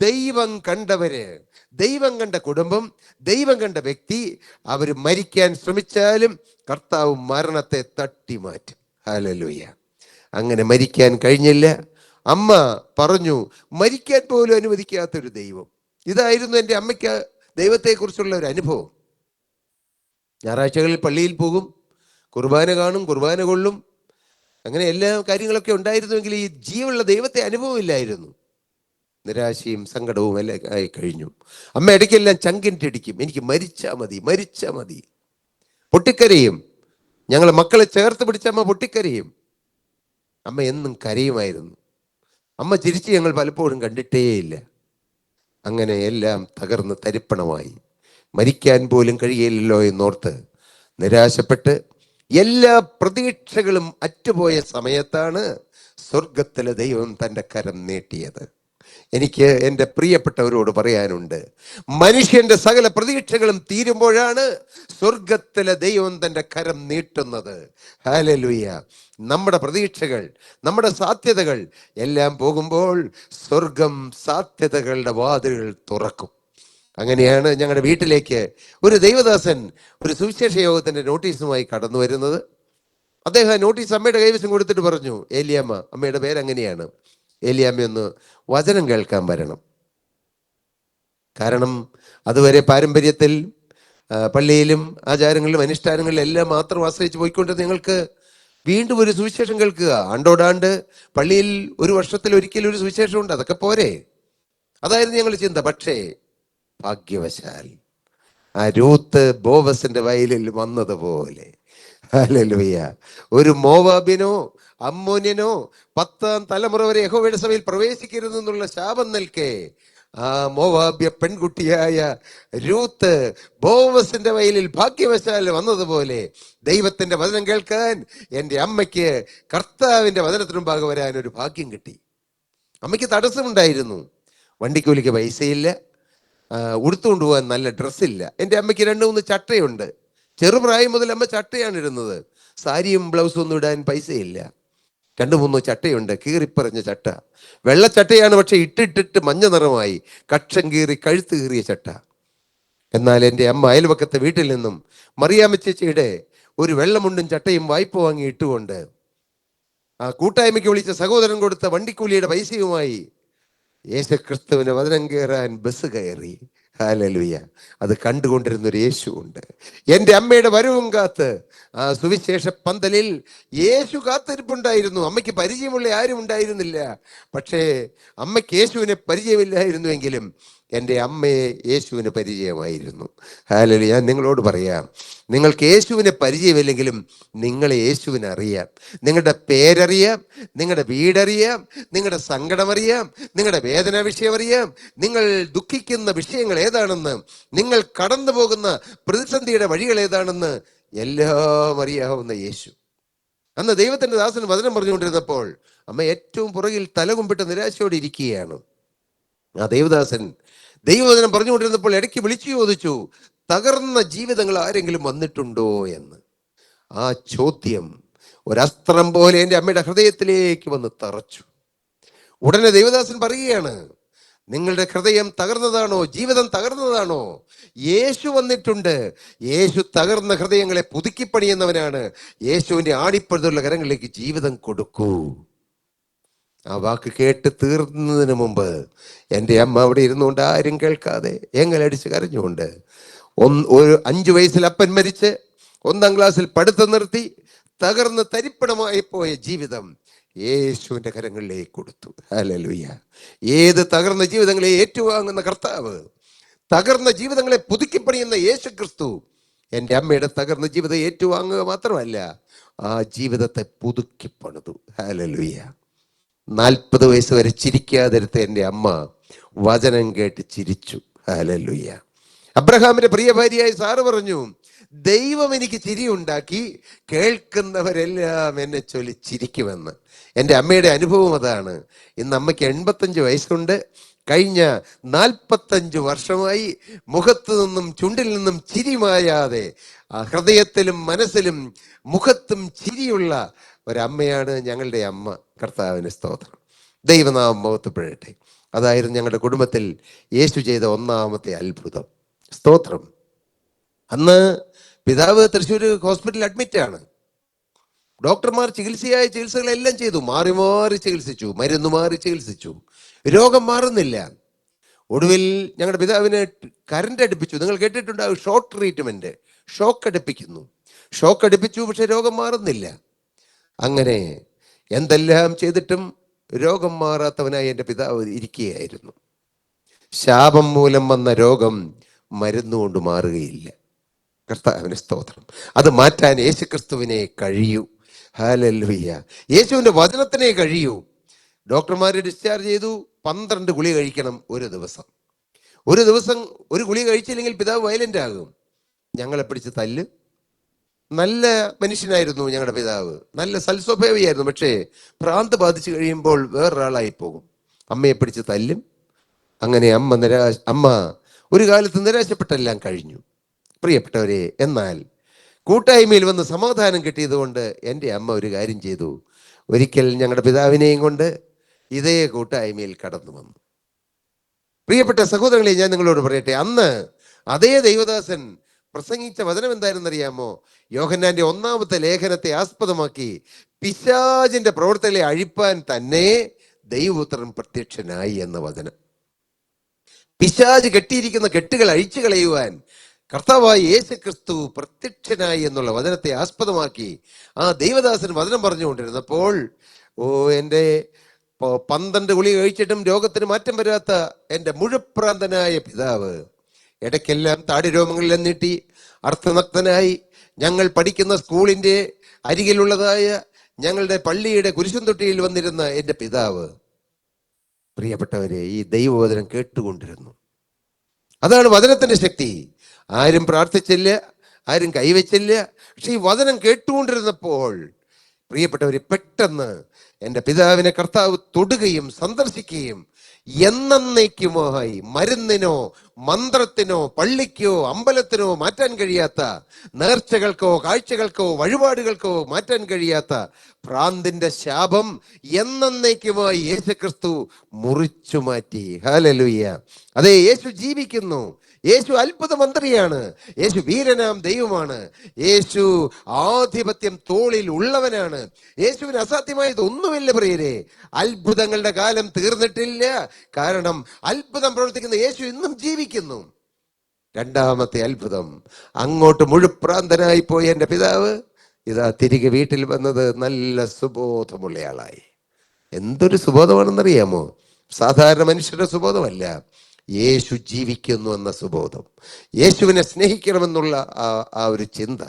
ദൈവം കണ്ടവര്, ദൈവം കണ്ട കുടുംബം, ദൈവം കണ്ട വ്യക്തി, അവർ മരിക്കാൻ ശ്രമിച്ചാലും കർത്താവ് മരണത്തെ തട്ടി മാറ്റും. ഹല്ലേലൂയ. അങ്ങനെ മരിക്കാൻ കഴിഞ്ഞില്ല. അമ്മ പറഞ്ഞു, മരിക്കാൻ പോലും അനുവദിക്കാത്തൊരു ദൈവം. ഇതായിരുന്നു എൻ്റെ അമ്മയ്ക്ക് ദൈവത്തെക്കുറിച്ചുള്ള ഒരു അനുഭവം. ഞായറാഴ്ചകളിൽ പള്ളിയിൽ പോകും, കുർബാന കാണും, കുർബാന കൊള്ളും, അങ്ങനെ എല്ലാ കാര്യങ്ങളൊക്കെ ഉണ്ടായിരുന്നുവെങ്കിൽ ഈ ജീവനുള്ള ദൈവത്തെ അനുഭവമില്ലായിരുന്നു. നിരാശയും സങ്കടവും എല്ലാം ആയി കഴിഞ്ഞു. അമ്മ ഇടയ്ക്കെല്ലാം ചങ്കിൻ്റെടിക്കും, എനിക്ക് മരിച്ചാൽ മതി, മരിച്ചാൽ മതി. പൊട്ടിക്കരയും. ഞങ്ങൾ മക്കളെ ചേർത്ത് പിടിച്ച അമ്മ പൊട്ടിക്കരയും. അമ്മ എന്നും കരയുമായിരുന്നു. അമ്മ ചിരിച്ച് ഞങ്ങൾ പലപ്പോഴും കണ്ടിട്ടേയില്ല. അങ്ങനെ എല്ലാം തകർന്ന് തരിപ്പണമായി. മരിക്കാൻ പോലും കഴിയില്ലല്ലോ എന്നോർത്ത് നിരാശപ്പെട്ട് എല്ലാ പ്രതീക്ഷകളും അറ്റുപോയ സമയത്താണ് സ്വർഗത്തിലെ ദൈവം തൻ്റെ കരം നീട്ടിയത്. എനിക്ക് എൻ്റെ പ്രിയപ്പെട്ടവരോട് പറയാനുണ്ട്, മനുഷ്യന്റെ സകല പ്രതീക്ഷകളും തീരുമ്പോഴാണ് സ്വർഗത്തിലെ ദൈവം തൻ്റെ കരം നീട്ടുന്നത്. ഹല്ലേലൂയ. നമ്മുടെ പ്രതീക്ഷകൾ, നമ്മുടെ സാധ്യതകൾ എല്ലാം പോകുമ്പോൾ സ്വർഗം സാധ്യതകളുടെ വാതിലുകൾ തുറക്കും. അങ്ങനെയാണ് ഞങ്ങളുടെ വീട്ടിലേക്ക് ഒരു ദൈവദാസൻ ഒരു സുവിശേഷ യോഗത്തിന്റെ നോട്ടീസുമായി കടന്നു വരുന്നത്. അദ്ദേഹം നോട്ടീസ് അമ്മയുടെ കൈവശം കൊടുത്തിട്ട് പറഞ്ഞു, ഏലിയാമ്മ, അമ്മയുടെ പേരങ്ങനെയാണ്, ഏലിയാമ്മ ഒന്ന് വചനം കേൾക്കാൻ വരണം. കാരണം അതുവരെ പാരമ്പര്യത്തിൽ പള്ളിയിലും ആചാരങ്ങളിലും അനുഷ്ഠാനങ്ങളിലും എല്ലാം മാത്രം ആശ്രയിച്ച് പോയിക്കൊണ്ട് നിങ്ങൾക്ക് വീണ്ടും ഒരു സുവിശേഷം കേൾക്കുക. ആണ്ടോടാണ്ട് പള്ളിയിൽ ഒരു വർഷത്തിൽ ഒരിക്കലും ഒരു സുവിശേഷം ഉണ്ട്, അതൊക്കെ പോരെ. അതായിരുന്നു ഞങ്ങൾ ചിന്ത. പക്ഷേ ഭാഗ്യവശാൽ ആ രൂത്ത് ബോവസിന്റെ വയലിൽ വന്നതുപോലെ, ഹല്ലേലൂയ, ഒരു മോവാബിനോ അമ്മോന്യനോ 10ാം തലമുറ വരെ യഹോവയുടെ സഭയിൽ പ്രവേശിക്കരുതെന്നുള്ള ശാപം നിൽക്കെ ആ മോവാബ്യ പെൺകുട്ടിയായ രൂത്ത് ബോവസിന്റെ വയലിൽ ഭാഗ്യവശാൽ വന്നതുപോലെ ദൈവത്തിന്റെ വചനം കേൾക്കാൻ എൻ്റെ അമ്മയ്ക്ക് കർത്താവിന്റെ വചനത്തിന് മുമ്പാകെ വരാൻ ഒരു ഭാഗ്യം കിട്ടി. അമ്മയ്ക്ക് തടസ്സമുണ്ടായിരുന്നു. വണ്ടിക്കൂലിക്ക് പൈസയില്ല, ഉടുത്തുകൊണ്ട് പോകാൻ നല്ല ഡ്രസ്സില്ല. എൻ്റെ അമ്മയ്ക്ക് 2-3 ചട്ടയുണ്ട്. ചെറുപ്രായം മുതൽ അമ്മ ചട്ടയാണ് ഇടുന്നത്. സാരിയും ബ്ലൗസും ഒന്നും ഇടാൻ പൈസയില്ല. 2-3 ചട്ടയുണ്ട്, കീറിപ്പറഞ്ഞ ചട്ട. വെള്ളച്ചട്ടയാണ്, പക്ഷെ ഇട്ടിട്ടിട്ട് മഞ്ഞ നിറമായി, കക്ഷം കീറി കഴുത്ത് കീറിയ ചട്ട. എന്നാൽ എൻ്റെ അമ്മ അയൽവക്കത്തെ വീട്ടിൽ നിന്നും മറിയാമ്മ ചേച്ചിയുടെ ഒരു വെള്ളമുണ്ടും ചട്ടയും വായ്പ വാങ്ങി ഇട്ടുകൊണ്ട് ആ കൂട്ടായ്മയ്ക്ക് വിളിച്ച സഹോദരൻ കൊടുത്ത വണ്ടിക്കൂലിയുടെ പൈസയുമായി യേശുക്രിസ്തുവിന് വചനം കയറാൻ ബസ് കയറി. ഹല്ലേലൂയ. അത് കണ്ടുകൊണ്ടിരുന്ന ഒരു യേശു ഉണ്ട്. എൻ്റെ അമ്മയുടെ വരവും കാത്ത് ആ സുവിശേഷ പന്തലിൽ യേശു കാത്തിരിപ്പുണ്ടായിരുന്നു. അമ്മയ്ക്ക് പരിചയമുള്ള ആരും ഉണ്ടായിരുന്നില്ല. പക്ഷേ അമ്മയ്ക്ക് യേശുവിനെ പരിചയമില്ലായിരുന്നുവെങ്കിലും എൻ്റെ അമ്മയെ യേശുവിന് പരിചയമായിരുന്നു. ഹല്ലേലൂയ. ഞാൻ നിങ്ങളോട് പറയാം, നിങ്ങൾക്ക് യേശുവിനെ പരിചയമില്ലെങ്കിലും നിങ്ങളെ യേശുവിനെ അറിയാം. നിങ്ങളുടെ പേരറിയാം, നിങ്ങളുടെ വീടറിയാം, നിങ്ങളുടെ സങ്കടമറിയാം, നിങ്ങളുടെ വേദന വിഷയം അറിയാം, നിങ്ങൾ ദുഃഖിക്കുന്ന വിഷയങ്ങൾ ഏതാണെന്ന്, നിങ്ങൾ കടന്നു പോകുന്ന പ്രതിസന്ധിയുടെ വഴികൾ ഏതാണെന്ന് എല്ലാം അറിയാവുന്ന യേശു. അന്ന് ദൈവത്തിന്റെ ദാസന് വചനം പറഞ്ഞുകൊണ്ടിരുന്നപ്പോൾ അമ്മ ഏറ്റവും പുറകിൽ തലകുമ്പിട്ട് നിരാശയോടെ ഇരിക്കുകയാണ്. ആ ദൈവദാസൻ ദൈവവചനം പറഞ്ഞുകൊണ്ടിരുന്നപ്പോൾ ഇടയ്ക്ക് വിളിച്ചു ചോദിച്ചു, തകർന്ന ജീവിതങ്ങൾ ആരെങ്കിലും വന്നിട്ടുണ്ടോ എന്ന്. ആ ചോദ്യം ഒരസ്ത്രം പോലെ എൻ്റെ അമ്മയുടെ ഹൃദയത്തിലേക്ക് വന്ന് തറച്ചു. ഉടനെ ദൈവദാസൻ പറയുകയാണ്, നിങ്ങളുടെ ഹൃദയം തകർന്നതാണോ? ജീവിതം തകർന്നതാണോ? യേശു വന്നിട്ടുണ്ട്. യേശു തകർന്ന ഹൃദയങ്ങളെ പുതുക്കിപ്പണിയുന്നവനാണ്. യേശുവിന്റെ ആണിപ്പഴുതുള്ള കരങ്ങളിലേക്ക് ജീവിതം കൊടുക്കൂ. ആ വാക്ക് കേട്ട് തീർന്നതിന് മുമ്പ് എൻ്റെ അമ്മ അവിടെ ഇരുന്നുകൊണ്ട് ആരും കേൾക്കാതെ എങ്ങലടിച്ച് കരഞ്ഞുകൊണ്ട് ഒരു 5 വയസ്സിൽ അപ്പൻ മരിച്ച് 1ാം ക്ലാസ്സിൽ പഠിത്തം നിർത്തി തകർന്ന് തരിപ്പണമായി പോയ ജീവിതം യേശുവിന്റെ കരങ്ങളിലേക്ക് കൊടുത്തു. ഹല്ലേലൂയ. ഏത് തകർന്ന ജീവിതങ്ങളെ ഏറ്റുവാങ്ങുന്ന കർത്താവ്, തകർന്ന ജീവിതങ്ങളെ പുതുക്കിപ്പണിയുന്ന യേശു ക്രിസ്തു എൻ്റെ അമ്മയുടെ തകർന്ന ജീവിതം ഏറ്റുവാങ്ങുക മാത്രമല്ല, ആ ജീവിതത്തെ പുതുക്കിപ്പണിതു. ഹല്ലേലൂയ. 40 വയസ്സ് വരെ ചിരിക്കാതിരുത്ത എൻ്റെ അമ്മ വചനം കേട്ട് ചിരിച്ചു. ഹല്ലേലൂയ. അബ്രഹാമിന്റെ പ്രിയ ഭാര്യയായി സാറ് പറഞ്ഞു, ദൈവം എനിക്ക് ചിരി ഉണ്ടാക്കി, കേൾക്കുന്നവരെല്ലാം എന്നെ ചൊല്ലി ചിരിക്കുമെന്ന്. എൻ്റെ അമ്മയുടെ അനുഭവം അതാണ്. ഇന്ന് അമ്മയ്ക്ക് 85 വയസ്സുണ്ട്. കഴിഞ്ഞ 45 വർഷമായി മുഖത്തു നിന്നും ചുണ്ടിൽ നിന്നും ചിരി മായാതെ ആ ഹൃദയത്തിലും മനസ്സിലും മുഖത്തും ചിരിയുള്ള ഒരമ്മയാണ് ഞങ്ങളുടെ അമ്മ. കർത്താവിന് സ്തോത്രം. ദൈവനാമം മഹത്വപ്പെടട്ടെ. അതായിരുന്നു ഞങ്ങളുടെ കുടുംബത്തിൽ യേശു ചെയ്ത 1ാമത്തെ അത്ഭുതം. സ്തോത്രം. അന്ന് പിതാവ് തൃശ്ശൂർ ഹോസ്പിറ്റലിൽ അഡ്മിറ്റാണ്. ഡോക്ടർമാർ ചികിത്സകളെല്ലാം ചെയ്തു, മാറി മാറി ചികിത്സിച്ചു, മരുന്ന് മാറി ചികിത്സിച്ചു, രോഗം മാറുന്നില്ല. ഒടുവിൽ ഞങ്ങളുടെ പിതാവിന് കറണ്ട് അടുപ്പിച്ചു. നിങ്ങൾ കേട്ടിട്ടുണ്ടാവും, ഷോക്ക് ട്രീറ്റ്മെന്റ്, ഷോക്ക് അടുപ്പിക്കുന്നു. ഷോക്ക് അടുപ്പിച്ചു, പക്ഷെ രോഗം മാറുന്നില്ല. അങ്ങനെ എന്തെല്ലാം ചെയ്തിട്ടും രോഗം മാറാത്തവനായി എൻ്റെ പിതാവ് ഇരിക്കുകയായിരുന്നു. ശാപം മൂലം വന്ന രോഗം മരുന്നുകൊണ്ട് മാറുകയില്ല. കർത്താവിന് സ്തോത്രം. അത് മാറ്റാൻ യേശുക്രിസ്തുവിനെ കഴിയൂ. ഹല്ലേലൂയ. യേശുവിന്റെ വചനത്തിനെ കഴിയൂ. ഡോക്ടർമാരെ ഡിസ്ചാർജ് ചെയ്തു. 12 ഗുളിക കഴിക്കണം ഒരു ദിവസം. ഒരു ഗുളിക കഴിച്ചില്ലെങ്കിൽ പിതാവ് വയലന്റ് ആകും. ഞങ്ങളെ പിടിച്ച് തല്ല്. നല്ല മനുഷ്യനായിരുന്നു ഞങ്ങളുടെ പിതാവ്, നല്ല സൽസ്വഭാവിയായിരുന്നു. പക്ഷേ ഭ്രാന്ത് ബാധിച്ചു കഴിയുമ്പോൾ വേറൊരാളായി പോകും. അമ്മയെ പിടിച്ച് തല്ലും. അങ്ങനെ അമ്മ ഒരു കാലത്ത് നിരാശപ്പെട്ടെല്ലാം കഴിഞ്ഞു. പ്രിയപ്പെട്ടവരെ, എന്നാൽ കൂട്ടായ്മയിൽ വന്ന് സമാധാനം കിട്ടിയതുകൊണ്ട് എൻ്റെ അമ്മ ഒരു കാര്യം ചെയ്തു. ഒരിക്കൽ ഞങ്ങളുടെ പിതാവിനെയും കൊണ്ട് ഇതേ കൂട്ടായ്മയിൽ കടന്നു വന്നു. പ്രിയപ്പെട്ട സഹോദരങ്ങളെ, ഞാൻ നിങ്ങളോട് പറയട്ടെ, അന്ന് അതേ ദൈവദാസൻ പ്രസംഗിച്ച വചനം എന്തായിരുന്നറിയാമോ? യോഹന്നാന്റെ 1ാമത്തെ ലേഖനത്തെ ആസ്പദമാക്കി പിശാചിന്റെ പ്രവർത്തനങ്ങളെ അഴിപ്പാൻ തന്നെ ദൈവപുത്രൻ പ്രത്യക്ഷനായി എന്ന വചനം. പിശാച് കെട്ടിയിരിക്കുന്ന കെട്ടുകൾ അഴിച്ചു കളയുവാൻ കർത്താവായ യേശു ക്രിസ്തു പ്രത്യക്ഷനായി എന്നുള്ള വചനത്തെ ആസ്പദമാക്കി ആ ദൈവദാസൻ വചനം പറഞ്ഞുകൊണ്ടിരുന്നപ്പോൾ, എൻ്റെ 12 ഗുളിക കഴിച്ചിട്ടും രോഗത്തിന് മാറ്റം വരാത്ത എൻ്റെ മുഴുപ്രാന്തനായ പിതാവ് ഇടയ്ക്കെല്ലാം താടി രോമങ്ങളെല്ലാം നീട്ടി അർത്ഥനഗ്നനായി ഞങ്ങൾ പഠിക്കുന്ന സ്കൂളിൻ്റെ അരികിലുള്ളതായ ഞങ്ങളുടെ പള്ളിയുടെ കുരിശുംതൊട്ടിയിൽ വന്നിരുന്ന എൻ്റെ പിതാവ്, പ്രിയപ്പെട്ടവരെ, ഈ ദൈവവചനം കേട്ടുകൊണ്ടിരുന്നു. അതാണ് വചനത്തിന്റെ ശക്തി. ആരും പ്രാർത്ഥിച്ചില്ല, ആരും കൈവച്ചില്ല. പക്ഷെ ഈ വചനം കേട്ടുകൊണ്ടിരുന്നപ്പോൾ പ്രിയപ്പെട്ടവരെ, പെട്ടെന്ന് എൻ്റെ പിതാവിനെ കർത്താവ് തൊടുകയും സന്ദർശിക്കുകയും എന്നേക്കുമായി മരുന്നിനോ മന്ത്രത്തിനോ പള്ളിക്കോ അമ്പലത്തിനോ മാറ്റാൻ കഴിയാത്ത, നേർച്ചകൾക്കോ കാഴ്ചകൾക്കോ വഴിപാടുകൾക്കോ മാറ്റാൻ കഴിയാത്ത ഭ്രാന്തിന്റെ ശാപം എന്നേക്കുമായി യേശുക്രിസ്തു മുറിച്ചു മാറ്റി. ഹല്ലേലൂയ. അതെ, യേശു ജീവിക്കുന്നു. യേശു അത്ഭുത മന്ത്രിയാണ്. യേശു വീരനാം ദൈവമാണ്. യേശു ആധിപത്യം തോളിൽ ഉള്ളവനാണ്. യേശുവിന് അസാധ്യമായത് ഒന്നുമില്ല പ്രിയരെ. അത്ഭുതങ്ങളുടെ കാലം തീർന്നിട്ടില്ല. കാരണം അത്ഭുതം പ്രവർത്തിക്കുന്ന യേശു ഇന്നും ജീവിക്കുന്നു. രണ്ടാമത്തെ അത്ഭുതം, അങ്ങോട്ട് മുഴുപ്രാന്തനായി പോയ എൻ്റെ പിതാവ് ഇതാ തിരികെ വീട്ടിൽ വന്നത് നല്ല സുബോധമുള്ളയാളായി. എന്തൊരു സുബോധമാണെന്നറിയാമോ? സാധാരണ മനുഷ്യരുടെ സുബോധമല്ല, യേശു ജീവിക്കുന്നു എന്ന സുബോധം, യേശുവിനെ സ്നേഹിക്കണമെന്നുള്ള ആ ഒരു ചിന്ത.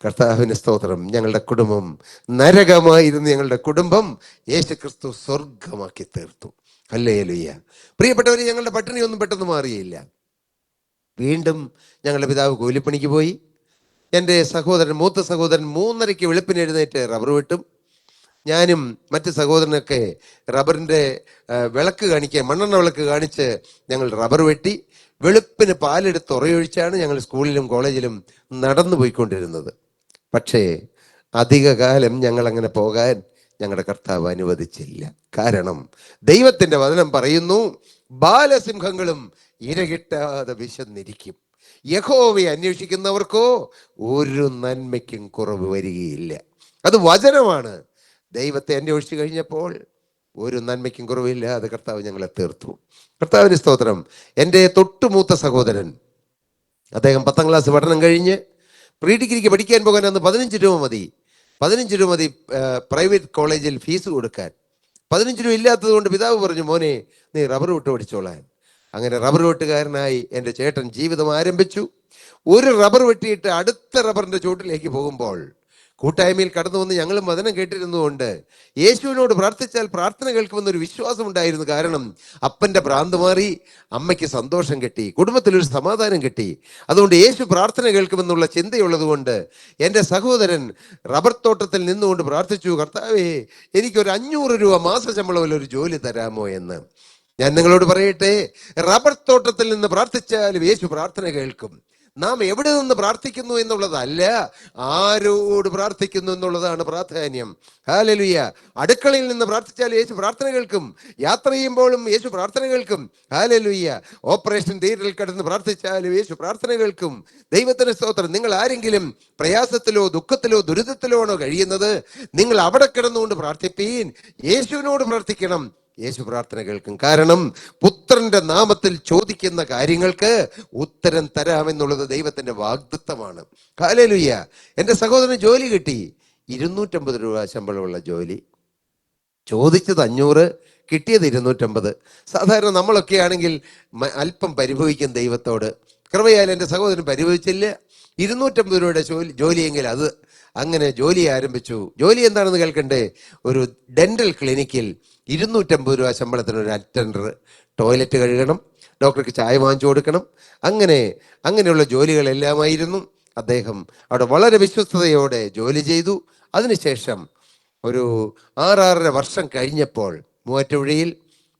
കർത്താവിന് സ്തോത്രം. ഞങ്ങളുടെ കുടുംബം നരകമായിരുന്നു. ഞങ്ങളുടെ കുടുംബം യേശു ക്രിസ്തു സ്വർഗമാക്കി തീർത്തു. ഹല്ലേലൂയ. പ്രിയപ്പെട്ടവരെ, ഞങ്ങളുടെ പട്ടിണിയൊന്നും പെട്ടെന്ന് മാറിയില്ല. വീണ്ടും ഞങ്ങളുടെ പിതാവ് കൂലിപ്പണിക്ക് പോയി. എൻ്റെ സഹോദരൻ, മൂത്ത സഹോദരൻ 3:30 വെളുപ്പിന് എഴുന്നേറ്റ് റബ്ബർ വെട്ടും. ഞാനും മറ്റ് സഹോദരനൊക്കെ റബ്ബറിൻ്റെ വിളക്ക് കാണിക്കാൻ, മണ്ണെണ്ണ വിളക്ക് കാണിച്ച് ഞങ്ങൾ റബ്ബർ വെട്ടി വെളുപ്പിന് പാലെടുത്ത് ഉറയൊഴിച്ചാണ് ഞങ്ങൾ സ്കൂളിലും കോളേജിലും നടന്നു പോയിക്കൊണ്ടിരുന്നത്. പക്ഷേ അധികകാലം ഞങ്ങൾ അങ്ങനെ പോകാൻ ഞങ്ങളുടെ കർത്താവ് അനുവദിച്ചില്ല. കാരണം ദൈവത്തിൻ്റെ വചനം പറയുന്നു, ബാലസിംഹങ്ങളും ഇരകിട്ടാതെ വിശന്നിരിക്കും, യഹോവയെ അന്വേഷിക്കുന്നവർക്കോ ഒരു നന്മയ്ക്കും കുറവ് വരികയില്ല. അത് വചനമാണ്. ദൈവത്തെ അന്വേഷിച്ചു കഴിഞ്ഞപ്പോൾ ഒരു നന്മയ്ക്കും കുറവില്ലാതെ കർത്താവ് ഞങ്ങളെ തീർത്തു. കർത്താവിന് സ്തോത്രം. എൻ്റെ തൊട്ടുമൂത്ത സഹോദരൻ, അദ്ദേഹം 10ാം ക്ലാസ് പഠനം കഴിഞ്ഞ് പ്രീ ഡിഗ്രിക്ക് പഠിക്കാൻ പോകാൻ അന്ന് 15 രൂപ മതി. 15 രൂപ മതി പ്രൈവറ്റ് കോളേജിൽ ഫീസ് കൊടുക്കാൻ. 15 രൂപ ഇല്ലാത്തത് കൊണ്ട് പിതാവ് പറഞ്ഞു, മോനെ നീ റബ്ബർ വെട്ട് പഠിച്ചോളാൻ. അങ്ങനെ റബ്ബർ വെട്ടുകാരനായി എൻ്റെ ചേട്ടൻ ജീവിതം ആരംഭിച്ചു. ഒരു റബ്ബർ വെട്ടിയിട്ട് അടുത്ത റബ്ബറിന്റെ ചുവട്ടിലേക്ക് പോകുമ്പോൾ കൂട്ടായ്മയിൽ കടന്നു വന്ന് ഞങ്ങളും വചനം കേട്ടിരുന്നുകൊണ്ട് യേശുവിനോട് പ്രാർത്ഥിച്ചാൽ പ്രാർത്ഥന കേൾക്കുമെന്നൊരു വിശ്വാസം ഉണ്ടായിരുന്നു. കാരണം അപ്പൻ്റെ ഭ്രാന്ത് മാറി, അമ്മയ്ക്ക് സന്തോഷം കിട്ടി, കുടുംബത്തിലൊരു സമാധാനം കിട്ടി. അതുകൊണ്ട് യേശു പ്രാർത്ഥന കേൾക്കുമെന്നുള്ള ചിന്തയുള്ളത് കൊണ്ട് എൻ്റെ സഹോദരൻ റബ്ബർ തോട്ടത്തിൽ നിന്നുകൊണ്ട് പ്രാർത്ഥിച്ചു, കർത്താവേ എനിക്കൊരു 500 രൂപ മാസ ശമ്പളമുള്ള ഒരു ജോലി തരാമോ എന്ന്. ഞാൻ നിങ്ങളോട് പറയട്ടെ, റബ്ബർ തോട്ടത്തിൽ നിന്ന് പ്രാർത്ഥിച്ചാലും യേശു പ്രാർത്ഥന കേൾക്കും. നാം എവിടെ നിന്ന് പ്രാർത്ഥിക്കുന്നു എന്നുള്ളതല്ല, ആരോട് പ്രാർത്ഥിക്കുന്നു എന്നുള്ളതാണ് പ്രാധാന്യം. ഹല്ലേലൂയ. അടുക്കളയിൽ നിന്ന് പ്രാർത്ഥിച്ചാൽ യേശു പ്രാർത്ഥന കേൾക്കും. യാത്ര ചെയ്യുമ്പോഴും യേശു പ്രാർത്ഥന കേൾക്കും. ഹല്ലേലൂയ. ഓപ്പറേഷൻ തിയേറ്ററിൽ കിടന്ന് പ്രാർത്ഥിച്ചാലും യേശു പ്രാർത്ഥന കേൾക്കും. ദൈവത്തിന് സ്തോത്രം. നിങ്ങൾ ആരെങ്കിലും പ്രയാസത്തിലോ ദുഃഖത്തിലോ ദുരിതത്തിലോ ആണോ കഴിയുന്നത്, നിങ്ങൾ അവിടെ കിടന്നുകൊണ്ട് പ്രാർത്ഥിപ്പീൻ. യേശുവിനോട് പ്രാർത്ഥിക്കണം. യേശു പ്രാർത്ഥന കേൾക്കും. കാരണം പുത്രന്റെ നാമത്തിൽ ചോദിക്കുന്ന കാര്യങ്ങൾക്ക് ഉത്തരം തരാമെന്നുള്ളത് ദൈവത്തിന്റെ വാഗ്ദത്തമാണ്. ഹല്ലേലൂയ. എൻ്റെ സഹോദരന് ജോലി കിട്ടി. 250 രൂപ ശമ്പളമുള്ള ജോലി. ചോദിച്ചത് 500, കിട്ടിയത് 250. സാധാരണ നമ്മളൊക്കെ ആണെങ്കിൽ അല്പം പരിഭവിക്കും ദൈവത്തോട്. കൃപയാൽ എൻ്റെ സഹോദരൻ പരിഭവിച്ചില്ല. 250 രൂപയുടെ ജോലിയെങ്കിൽ അത് അങ്ങനെ ജോലി ആരംഭിച്ചു. ജോലി എന്താണെന്ന് കേൾക്കണ്ടേ? ഒരു ഡെന്റൽ ക്ലിനിക്കിൽ 250 രൂപ ശമ്പളത്തിന് ഒരു അറ്റൻഡർ. ടോയ്ലറ്റ് കഴുകണം, ഡോക്ടർക്ക് ചായ വാങ്ങിച്ചു കൊടുക്കണം, അങ്ങനെയുള്ള ജോലികളെല്ലാമായിരുന്നു. അദ്ദേഹം അവിടെ വളരെ വിശ്വസ്തയോടെ ജോലി ചെയ്തു. അതിനുശേഷം ഒരു 6.5 വർഷം കഴിഞ്ഞപ്പോൾ മൂവാറ്റുപുഴയിൽ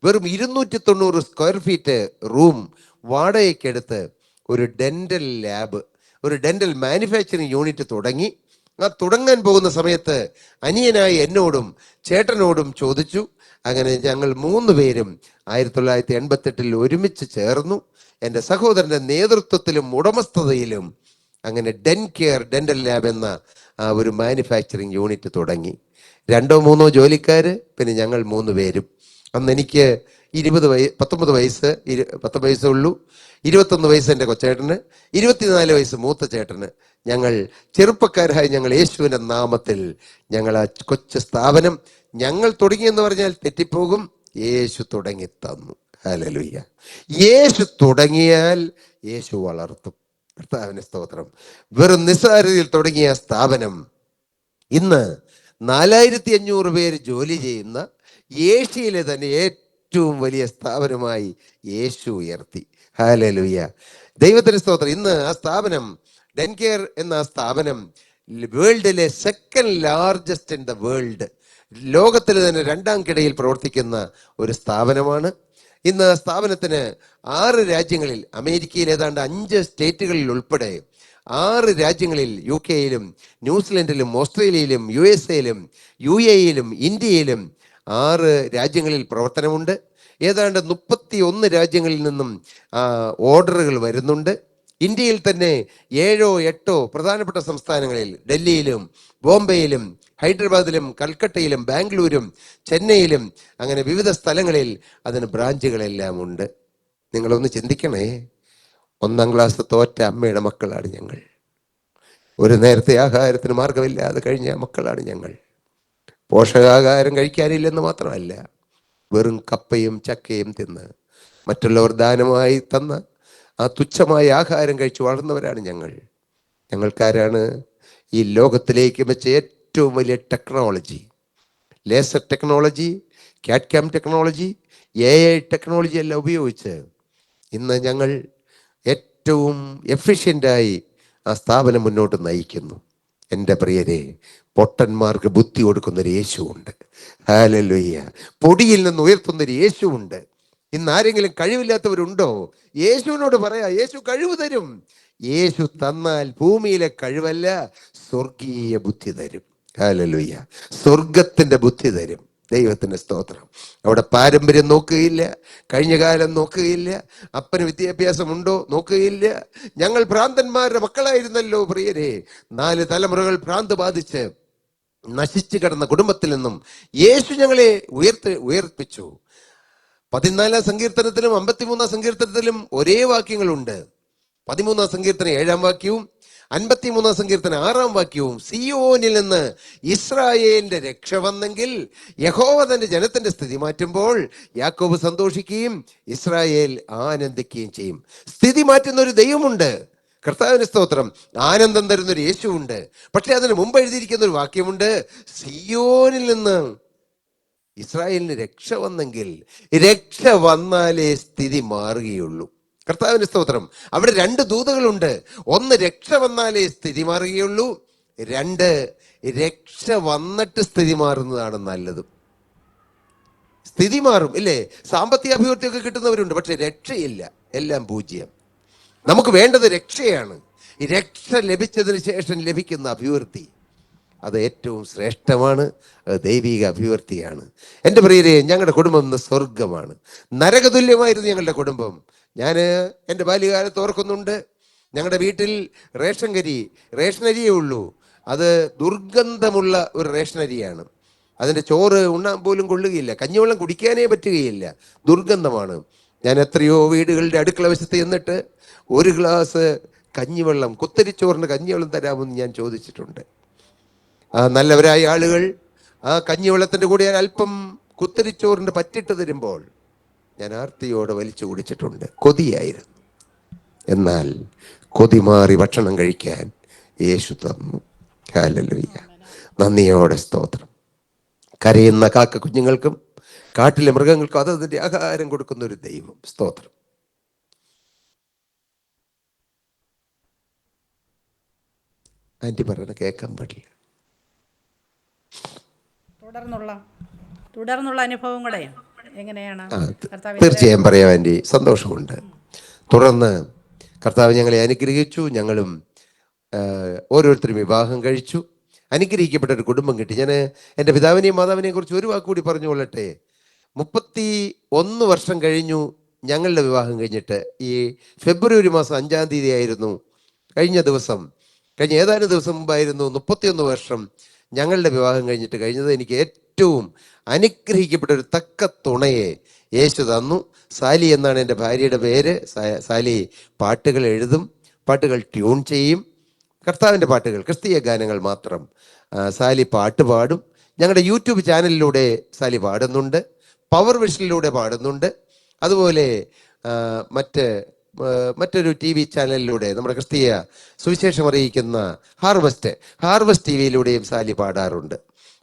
വെറും 290 സ്ക്വയർ ഫീറ്റ് റൂം വാടകയ്ക്കെടുത്ത് ഒരു ഡെന്റൽ ലാബ്, ഒരു ഡെന്റൽ മാനുഫാക്ചറിങ് യൂണിറ്റ് തുടങ്ങി. ആ തുടങ്ങാൻ പോകുന്ന സമയത്ത് അനിയനായി എന്നോടും ചേട്ടനോടും ചോദിച്ചു. അങ്ങനെ ഞങ്ങൾ 3 പേരും 1988 ഒരുമിച്ച് ചേർന്നു. എൻ്റെ സഹോദരൻ്റെ നേതൃത്വത്തിലും ഉടമസ്ഥതയിലും അങ്ങനെ ഡെൻകെയർ ഡെന്റൽ ലാബ് എന്ന ഒരു മാനുഫാക്ചറിങ് യൂണിറ്റ് തുടങ്ങി. 2-3 ജോലിക്കാർ, പിന്നെ ഞങ്ങൾ 3 പേരും. അന്ന് എനിക്ക് 19 വയസ്സ് 19 വയസ്സേ ഉള്ളൂ. 21 വയസ്സ് എൻ്റെ കൊച്ചേട്ടന്, 24 വയസ്സ് മൂത്ത ചേട്ടന്. ഞങ്ങൾ ചെറുപ്പക്കാരായി ഞങ്ങൾ യേശുവിൻ്റെ നാമത്തിൽ ഞങ്ങൾ ആ കൊച്ചു സ്ഥാപനം ഞങ്ങൾ തുടങ്ങിയെന്ന് പറഞ്ഞാൽ തെറ്റിപ്പോകും. യേശു തുടങ്ങി തന്നു. ഹല്ലേലൂയ. യേശു തുടങ്ങിയാൽ യേശു വളർത്തും. കർത്താവിന് സ്തോത്രം. വെറും നിസ്സാരതയിൽ തുടങ്ങിയ സ്ഥാപനം ഇന്ന് 4500 പേര് ജോലി ചെയ്യുന്ന ഏഷ്യയിലെ തന്നെ ഏറ്റവും വലിയ സ്ഥാപനമായി യേശു ഉയർത്തി. ഹല്ലേലൂയ. ദൈവത്തിന് സ്തോത്രം. ഇന്ന് ആ സ്ഥാപനം ഡെൻകെയർ എന്ന ആ സ്ഥാപനം വേൾഡിലെ second largest in the world, ലോകത്തിൽ തന്നെ 2ാം കിടയിൽ പ്രവർത്തിക്കുന്ന ഒരു സ്ഥാപനമാണ്. ഇന്ന് ആ സ്ഥാപനത്തിന് 6 രാജ്യങ്ങളിൽ, അമേരിക്കയിൽ ഏതാണ്ട് 5 സ്റ്റേറ്റുകളിൽ ഉൾപ്പെടെ 6 രാജ്യങ്ങളിൽ, UK-യിലും ന്യൂസിലൻഡിലും ഓസ്ട്രേലിയയിലും USA-യിലും UAE-യിലും ഇന്ത്യയിലും 6 രാജ്യങ്ങളിൽ പ്രവർത്തനമുണ്ട്. ഏതാണ്ട് 31 രാജ്യങ്ങളിൽ നിന്നും ഓർഡറുകൾ വരുന്നുണ്ട്. ഇന്ത്യയിൽ തന്നെ 7 8 പ്രധാനപ്പെട്ട സംസ്ഥാനങ്ങളിൽ, ഡൽഹിയിലും ബോംബെയിലും ഹൈദരാബാദിലും കൽക്കട്ടയിലും ബാംഗ്ലൂരും ചെന്നൈയിലും അങ്ങനെ വിവിധ സ്ഥലങ്ങളിൽ അതിന് ബ്രാഞ്ചുകളെല്ലാം ഉണ്ട്. നിങ്ങളൊന്ന് ചിന്തിക്കണേ, 1ാം ക്ലാസ് തോറ്റ അമ്മയുടെ മക്കളാണ് ഞങ്ങൾ. ഒരു നേരത്തെ ആഹാരത്തിന് മാർഗമില്ലാതെ കഴിഞ്ഞ മക്കളാണ് ഞങ്ങൾ. പോഷകാഹാരം കഴിക്കാനില്ലെന്ന് മാത്രമല്ല, വെറും കപ്പയും ചക്കയും തിന്ന് മറ്റുള്ളവർ ദാനമായി തന്ന ആ തുച്ഛമായ ആഹാരം കഴിച്ച് വളർന്നവരാണ് ഞങ്ങൾ. ഞങ്ങൾക്കാരാണ് ഈ ലോകത്തിലേക്ക് വെച്ച ഏറ്റവും വലിയ technology, laser technology, CAD CAM technology, AI technology എല്ലാം ഉപയോഗിച്ച് ഇന്ന് ഞങ്ങൾ ഏറ്റവും എഫിഷ്യൻ്റായി ആ സ്ഥാപനം മുന്നോട്ട് നയിക്കുന്നു. എൻ്റെ പ്രിയരെ, പൊട്ടന്മാർക്ക് ബുദ്ധി കൊടുക്കുന്നൊരു യേശുവുണ്ട്. ഹല്ലേലൂയ. പൊടിയിൽ നിന്ന് ഉയർത്തുന്നൊരു യേശുവുണ്ട്. ഇന്ന് ആരെങ്കിലും കഴിവില്ലാത്തവരുണ്ടോ? യേശുവിനോട് പറയാ, യേശു കഴിവ് തരും. യേശു തന്നാൽ ഭൂമിയിലെ കഴിവല്ല, സ്വർഗീയ ബുദ്ധി തരും. ഹല്ലേലൂയ. സ്വർഗത്തിന്റെ ബുദ്ധി തരും. ദൈവത്തിന്റെ സ്തോത്രം. അവിടെ പാരമ്പര്യം നോക്കുകയില്ല, കഴിഞ്ഞ കാലം നോക്കുകയില്ല, അപ്പന് വിദ്യാഭ്യാസം ഉണ്ടോ നോക്കുകയില്ല. ഞങ്ങൾ ഭ്രാന്തന്മാരുടെ മക്കളായിരുന്നല്ലോ പ്രിയരെ. 4 തലമുറകൾ ഭ്രാന്ത് ബാധിച്ച് നശിച്ചു കിടന്ന കുടുംബത്തിൽ നിന്നും യേശു ഞങ്ങളെ ഉയർപ്പിച്ചു. 14-ാം സങ്കീർത്തനത്തിലും 53-ാം സങ്കീർത്തനത്തിലും ഒരേ വാക്യങ്ങളുണ്ട്. 13-ാം സങ്കീർത്തനം 7-ാം വാക്യവും 53-ാം സങ്കീർത്തനം 6-ാം വാക്യവും, സിയോനിൽ നിന്ന് ഇസ്രായേലിന്റെ രക്ഷ വന്നെങ്കിൽ യഹോവ തന്റെ ജനത്തിന്റെ സ്ഥിതി മാറ്റുമ്പോൾ യാക്കോബ് സന്തോഷിക്കുകയും ഇസ്രായേൽ ആനന്ദിക്കുകയും ചെയ്യും. സ്ഥിതി മാറ്റുന്ന ഒരു ദൈവമുണ്ട്. കർത്താവിന്റെ സ്തോത്രം. ആനന്ദം തരുന്നൊരു യേശുവുണ്ട്. പക്ഷെ അതിന് മുമ്പ് എഴുതിയിരിക്കുന്ന ഒരു വാക്യമുണ്ട്, സിയോനിൽ നിന്ന് ഇസ്രായേലിന് രക്ഷ വന്നെങ്കിൽ. രക്ഷ വന്നാലേ സ്ഥിതി മാറുകയുള്ളൂ. കർത്താവിന്റെ സ്തോത്രം. അവിടെ 2 ദൂതകളുണ്ട്. 1, രക്ഷ വന്നാലേ സ്ഥിതി മാറുകയുള്ളൂ. 2, രക്ഷ വന്നിട്ട് സ്ഥിതി മാറുന്നതാണ് നല്ലത്. സ്ഥിതി മാറും ഇല്ലേ? സാമ്പത്തിക അഭിവൃദ്ധിയൊക്കെ കിട്ടുന്നവരുണ്ട്, പക്ഷെ രക്ഷയില്ല, എല്ലാം പൂജ്യം. നമുക്ക് വേണ്ടത് രക്ഷയാണ്. ഈ രക്ഷ ലഭിച്ചതിന് ശേഷം ലഭിക്കുന്ന അഭിവൃദ്ധി അത് ഏറ്റവും ശ്രേഷ്ഠമാണ്. ദൈവിക അഭിവൃദ്ധിയാണ്. എൻ്റെ പ്രിയരെ, ഞങ്ങളുടെ കുടുംബം ഇന്ന് സ്വർഗമാണ്. നരകതുല്യമായിരുന്നു ഞങ്ങളുടെ കുടുംബം. ഞാൻ എൻ്റെ ബാല്യകാലത്ത് ഓർക്കുന്നുണ്ട്, ഞങ്ങളുടെ വീട്ടിൽ റേഷനരിയേ ഉള്ളൂ. അത് ദുർഗന്ധമുള്ള ഒരു റേഷനരിയാണ്. അതിൻ്റെ ചോറ് ഉണ്ണാൻ പോലും കൊള്ളുകയില്ല, കഞ്ഞിവെള്ളം കുടിക്കാനേ പറ്റുകയില്ല, ദുർഗന്ധമാണ്. ഞാൻ എത്രയോ വീടുകളുടെ അടുക്കള വശത്ത് ചെന്നിട്ട് 1 ഗ്ലാസ് കഞ്ഞിവെള്ളം, കുത്തരിച്ചോറിന് കഞ്ഞിവെള്ളം തരാമെന്ന് ഞാൻ ചോദിച്ചിട്ടുണ്ട്. ആ നല്ലവരായ ആളുകൾ ആ കഞ്ഞിവെള്ളത്തിൻ്റെ കൂടെ അല്പം കുത്തരിച്ചോറിൻ്റെ പറ്റിട്ട് തരുമ്പോൾ ഞാൻ ആർത്തിയോടെ വലിച്ചു കുടിച്ചിട്ടുണ്ട്. കൊതിയായിരുന്നു. എന്നാൽ കൊതി മാറി ഭക്ഷണം കഴിക്കാൻ യേശു തന്നു. ഹല്ലേലൂയ. നന്ദിയോടെ സ്തോത്രം. കരയുന്ന കാക്ക കുഞ്ഞുങ്ങൾക്കും കാട്ടിലെ മൃഗങ്ങൾക്കും അതിന്റെ ആഹാരം കൊടുക്കുന്ന ഒരു ദൈവം. സ്തോത്രം. ആന്റി പറയണ കേൾക്കാൻ പാടില്ല. തുടർന്നുള്ള അനുഭവം കൂടെ എങ്ങനെയാണ്? തീർച്ചയായും പറയാം ആന്റി, സന്തോഷമുണ്ട്. തുടർന്ന് കർത്താവ് ഞങ്ങളെ അനുഗ്രഹിച്ചു. ഞങ്ങളും ഓരോരുത്തരും വിവാഹം കഴിച്ചു. അനുഗ്രഹിക്കപ്പെട്ട ഒരു കുടുംബം കിട്ടി. ഞാൻ എൻ്റെ പിതാവിനെയും മാതാവിനെയും കുറിച്ച് ഒരു വാക്ക് കൂടി പറഞ്ഞുകൊള്ളട്ടെ. 31 വർഷം കഴിഞ്ഞു ഞങ്ങളുടെ വിവാഹം കഴിഞ്ഞിട്ട്. ഈ ഫെബ്രുവരി മാസം 5-ാം തീയതി ആയിരുന്നു. കഴിഞ്ഞ ഏതാനും ദിവസം മുമ്പായിരുന്നു 31 വർഷം ഞങ്ങളുടെ വിവാഹം കഴിഞ്ഞിട്ട് കഴിഞ്ഞത്. എനിക്ക് ഏറ്റവും അനുഗ്രഹിക്കപ്പെട്ട ഒരു തക്ക തുണയെ യേശു തന്നു. സാലി എന്നാണ് എൻ്റെ ഭാര്യയുടെ പേര്. സാലി പാട്ടുകൾ എഴുതും, പാട്ടുകൾ ട്യൂൺ ചെയ്യും, കർത്താവിൻ്റെ പാട്ടുകൾ, ക്രിസ്തീയ ഗാനങ്ങൾ മാത്രം. സാലി പാട്ട് പാടും. ഞങ്ങളുടെ യൂട്യൂബ് ചാനലിലൂടെ സാലി പാടുന്നുണ്ട്, പവർ വിഷനിലൂടെ പാടുന്നുണ്ട്. അതുപോലെ മറ്റൊരു ടി വി ചാനലിലൂടെ നമ്മുടെ ക്രിസ്തീയ സുവിശേഷം അറിയിക്കുന്ന ഹാർവസ്റ്റ് ടി വിയിലൂടെയും സാലി പാടാറുണ്ട്.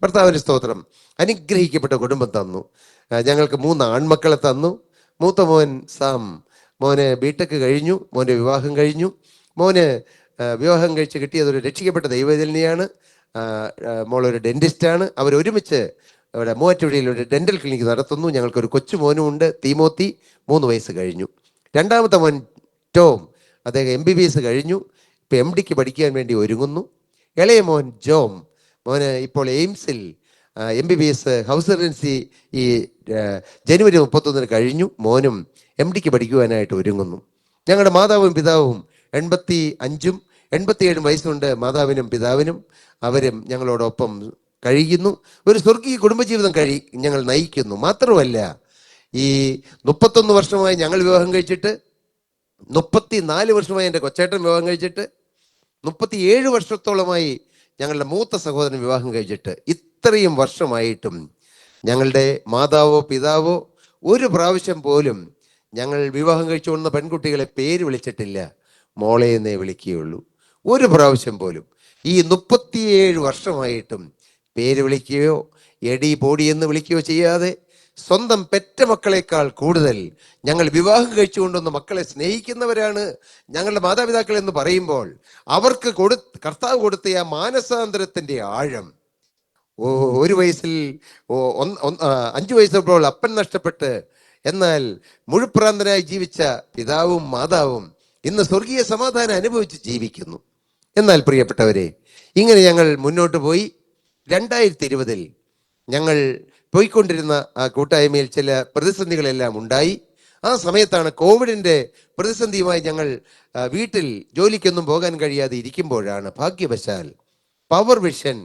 കർത്താവിൻ്റെ സ്തോത്രം. അനുഗ്രഹിക്കപ്പെട്ട കുടുംബം തന്നു. ഞങ്ങൾക്ക് 3 ആൺമക്കളെ തന്നു. മൂത്ത മോൻ സാം, മോന് ബിടെക് കഴിഞ്ഞു, മോൻ്റെ വിവാഹം കഴിഞ്ഞു. മോന് വിവാഹം കഴിച്ച് കിട്ടിയതൊരു രക്ഷിക്കപ്പെട്ട ദൈവജനനെയാണ്. മോളൊരു ഡെന്റിസ്റ്റാണ്. അവരൊരുമിച്ച് ഇവിടെ മൂവാറ്റുപുഴയിൽ ഒരു ഡെന്റൽ ക്ലിനിക്ക് നടത്തുന്നു. ഞങ്ങൾക്കൊരു കൊച്ചു മോനും ഉണ്ട്, തീമോത്തി, 3 വയസ്സ് കഴിഞ്ഞു. രണ്ടാമത്തെ മോൻ ടോം, അദ്ദേഹം MBBS കഴിഞ്ഞു, ഇപ്പം MDക്ക് പഠിക്കാൻ വേണ്ടി ഒരുങ്ങുന്നു. ഇളയ മോൻ ജോം, മോന് ഇപ്പോൾ എയിംസിൽ MBBS ഹൗസ് സർജൻസി ഈ ജനുവരി 31 കഴിഞ്ഞു. മോനും MDക്ക് പഠിക്കുവാനായിട്ട് ഒരുങ്ങുന്നു. ഞങ്ങളുടെ മാതാവും പിതാവും 85ഉം 87 വയസ്സുണ്ട് മാതാവിനും പിതാവിനും. അവരും ഞങ്ങളോടൊപ്പം കഴിയുന്നു. ഒരു സ്വർഗീയ കുടുംബജീവിതം ഞങ്ങൾ നയിക്കുന്നു. മാത്രമല്ല, ഈ 31 വർഷമായി ഞങ്ങൾ വിവാഹം കഴിച്ചിട്ട്, 34 വർഷമായി എൻ്റെ കൊച്ചേട്ടൻ വിവാഹം കഴിച്ചിട്ട്, 37 വർഷത്തോളമായി ഞങ്ങളുടെ മൂത്ത സഹോദരൻ വിവാഹം കഴിച്ചിട്ട്, ഇത്രയും വർഷമായിട്ടും ഞങ്ങളുടെ മാതാവോ പിതാവോ ഒരു പ്രാവശ്യം പോലും ഞങ്ങൾ വിവാഹം കഴിച്ചുകൊണ്ടുന്ന പെൺകുട്ടികളെ പേര് വിളിച്ചിട്ടില്ല, മോളെ എന്നേ വിളിക്കുകയുള്ളൂ. ഒരു പ്രാവശ്യം പോലും ഈ 37 വർഷമായിട്ടും പേര് വിളിക്കുകയോ എടി പോടി എന്ന് വിളിക്കുകയോ ചെയ്യാതെ സ്വന്തം പെറ്റ മക്കളെക്കാൾ കൂടുതൽ ഞങ്ങൾ വിവാഹം കഴിച്ചുകൊണ്ടുവന്ന മക്കളെ സ്നേഹിക്കുന്നവരാണ് ഞങ്ങളുടെ മാതാപിതാക്കൾ എന്ന് പറയുമ്പോൾ അവർക്ക് കർത്താവ് കൊടുത്ത ആ മാനസാന്തരത്തിന്റെ ആഴം. 1 വയസ്സിൽ 5 വയസ്സപ്പോൾ അപ്പൻ നഷ്ടപ്പെട്ട്, എന്നാൽ മുഴുപ്രാന്തനായി ജീവിച്ച പിതാവും മാതാവും ഇന്ന് സ്വർഗീയ സമാധാനം അനുഭവിച്ച് ജീവിക്കുന്നു. എന്നാൽ പ്രിയപ്പെട്ടവരെ, ഇങ്ങനെ ഞങ്ങൾ മുന്നോട്ട് പോയി. 2020 ഞങ്ങൾ പോയിക്കൊണ്ടിരുന്ന ആ കൂട്ടായ്മയിൽ ചില പ്രതിസന്ധികളെല്ലാം ഉണ്ടായി. ആ സമയത്താണ് കോവിഡിന്റെ പ്രതിസന്ധിയുമായി ഞങ്ങൾ വീട്ടിൽ ജോലിക്കൊന്നും പോകാൻ കഴിയാതെ ഇരിക്കുമ്പോഴാണ് ഭാഗ്യവശാൽ പവർ വിഷൻ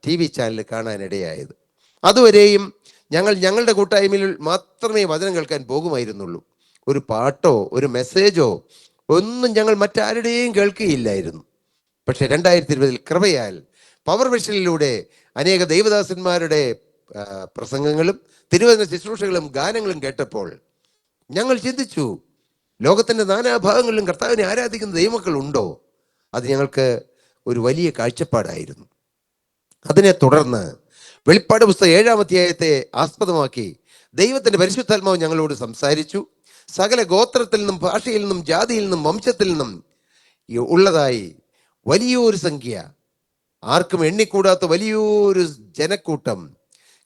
TV ചാനൽ കാണാനിടയായത്. അതുവരെയും ഞങ്ങളുടെ കൂട്ടായ്മയിൽ മാത്രമേ വചനം കേൾക്കാൻ പോകുമായിരുന്നുള്ളൂ. ഒരു പാട്ടോ ഒരു മെസ്സേജോ ഒന്നും ഞങ്ങൾ മറ്റാരുടെയും കേൾക്കുകയില്ലായിരുന്നു. പക്ഷെ 2020 കൃപയാൽ പവർ വിഷനിലൂടെ അനേക ദൈവദാസന്മാരുടെ പ്രസംഗങ്ങളും തിരുവചന ശുശ്രൂഷകളും ഗാനങ്ങളും കേട്ടപ്പോൾ ഞങ്ങൾ ചിന്തിച്ചു, ലോകത്തിന്റെ നാനാഭാഗങ്ങളിലും കർത്താവിനെ ആരാധിക്കുന്ന ദൈവമക്കൾ ഉണ്ടോ? അത് ഞങ്ങൾക്ക് ഒരു വലിയ കാഴ്ചപ്പാടായിരുന്നു. അതിനെ തുടർന്ന് വെളിപ്പാട് പുസ്തകം 7-ാം അധ്യായത്തെ ആസ്പദമാക്കി ദൈവത്തിന്റെ പരിശുദ്ധാത്മാവ് ഞങ്ങളോട് സംസാരിച്ചു. സകല ഗോത്രത്തിൽ നിന്നും ഭാഷയിൽ നിന്നും ജാതിയിൽ നിന്നും വംശത്തിൽ നിന്നും ഉള്ളതായി വലിയൊരു സംഖ്യ, ആർക്കും എണ്ണിക്കൂടാത്ത വലിയൊരു ജനക്കൂട്ടം,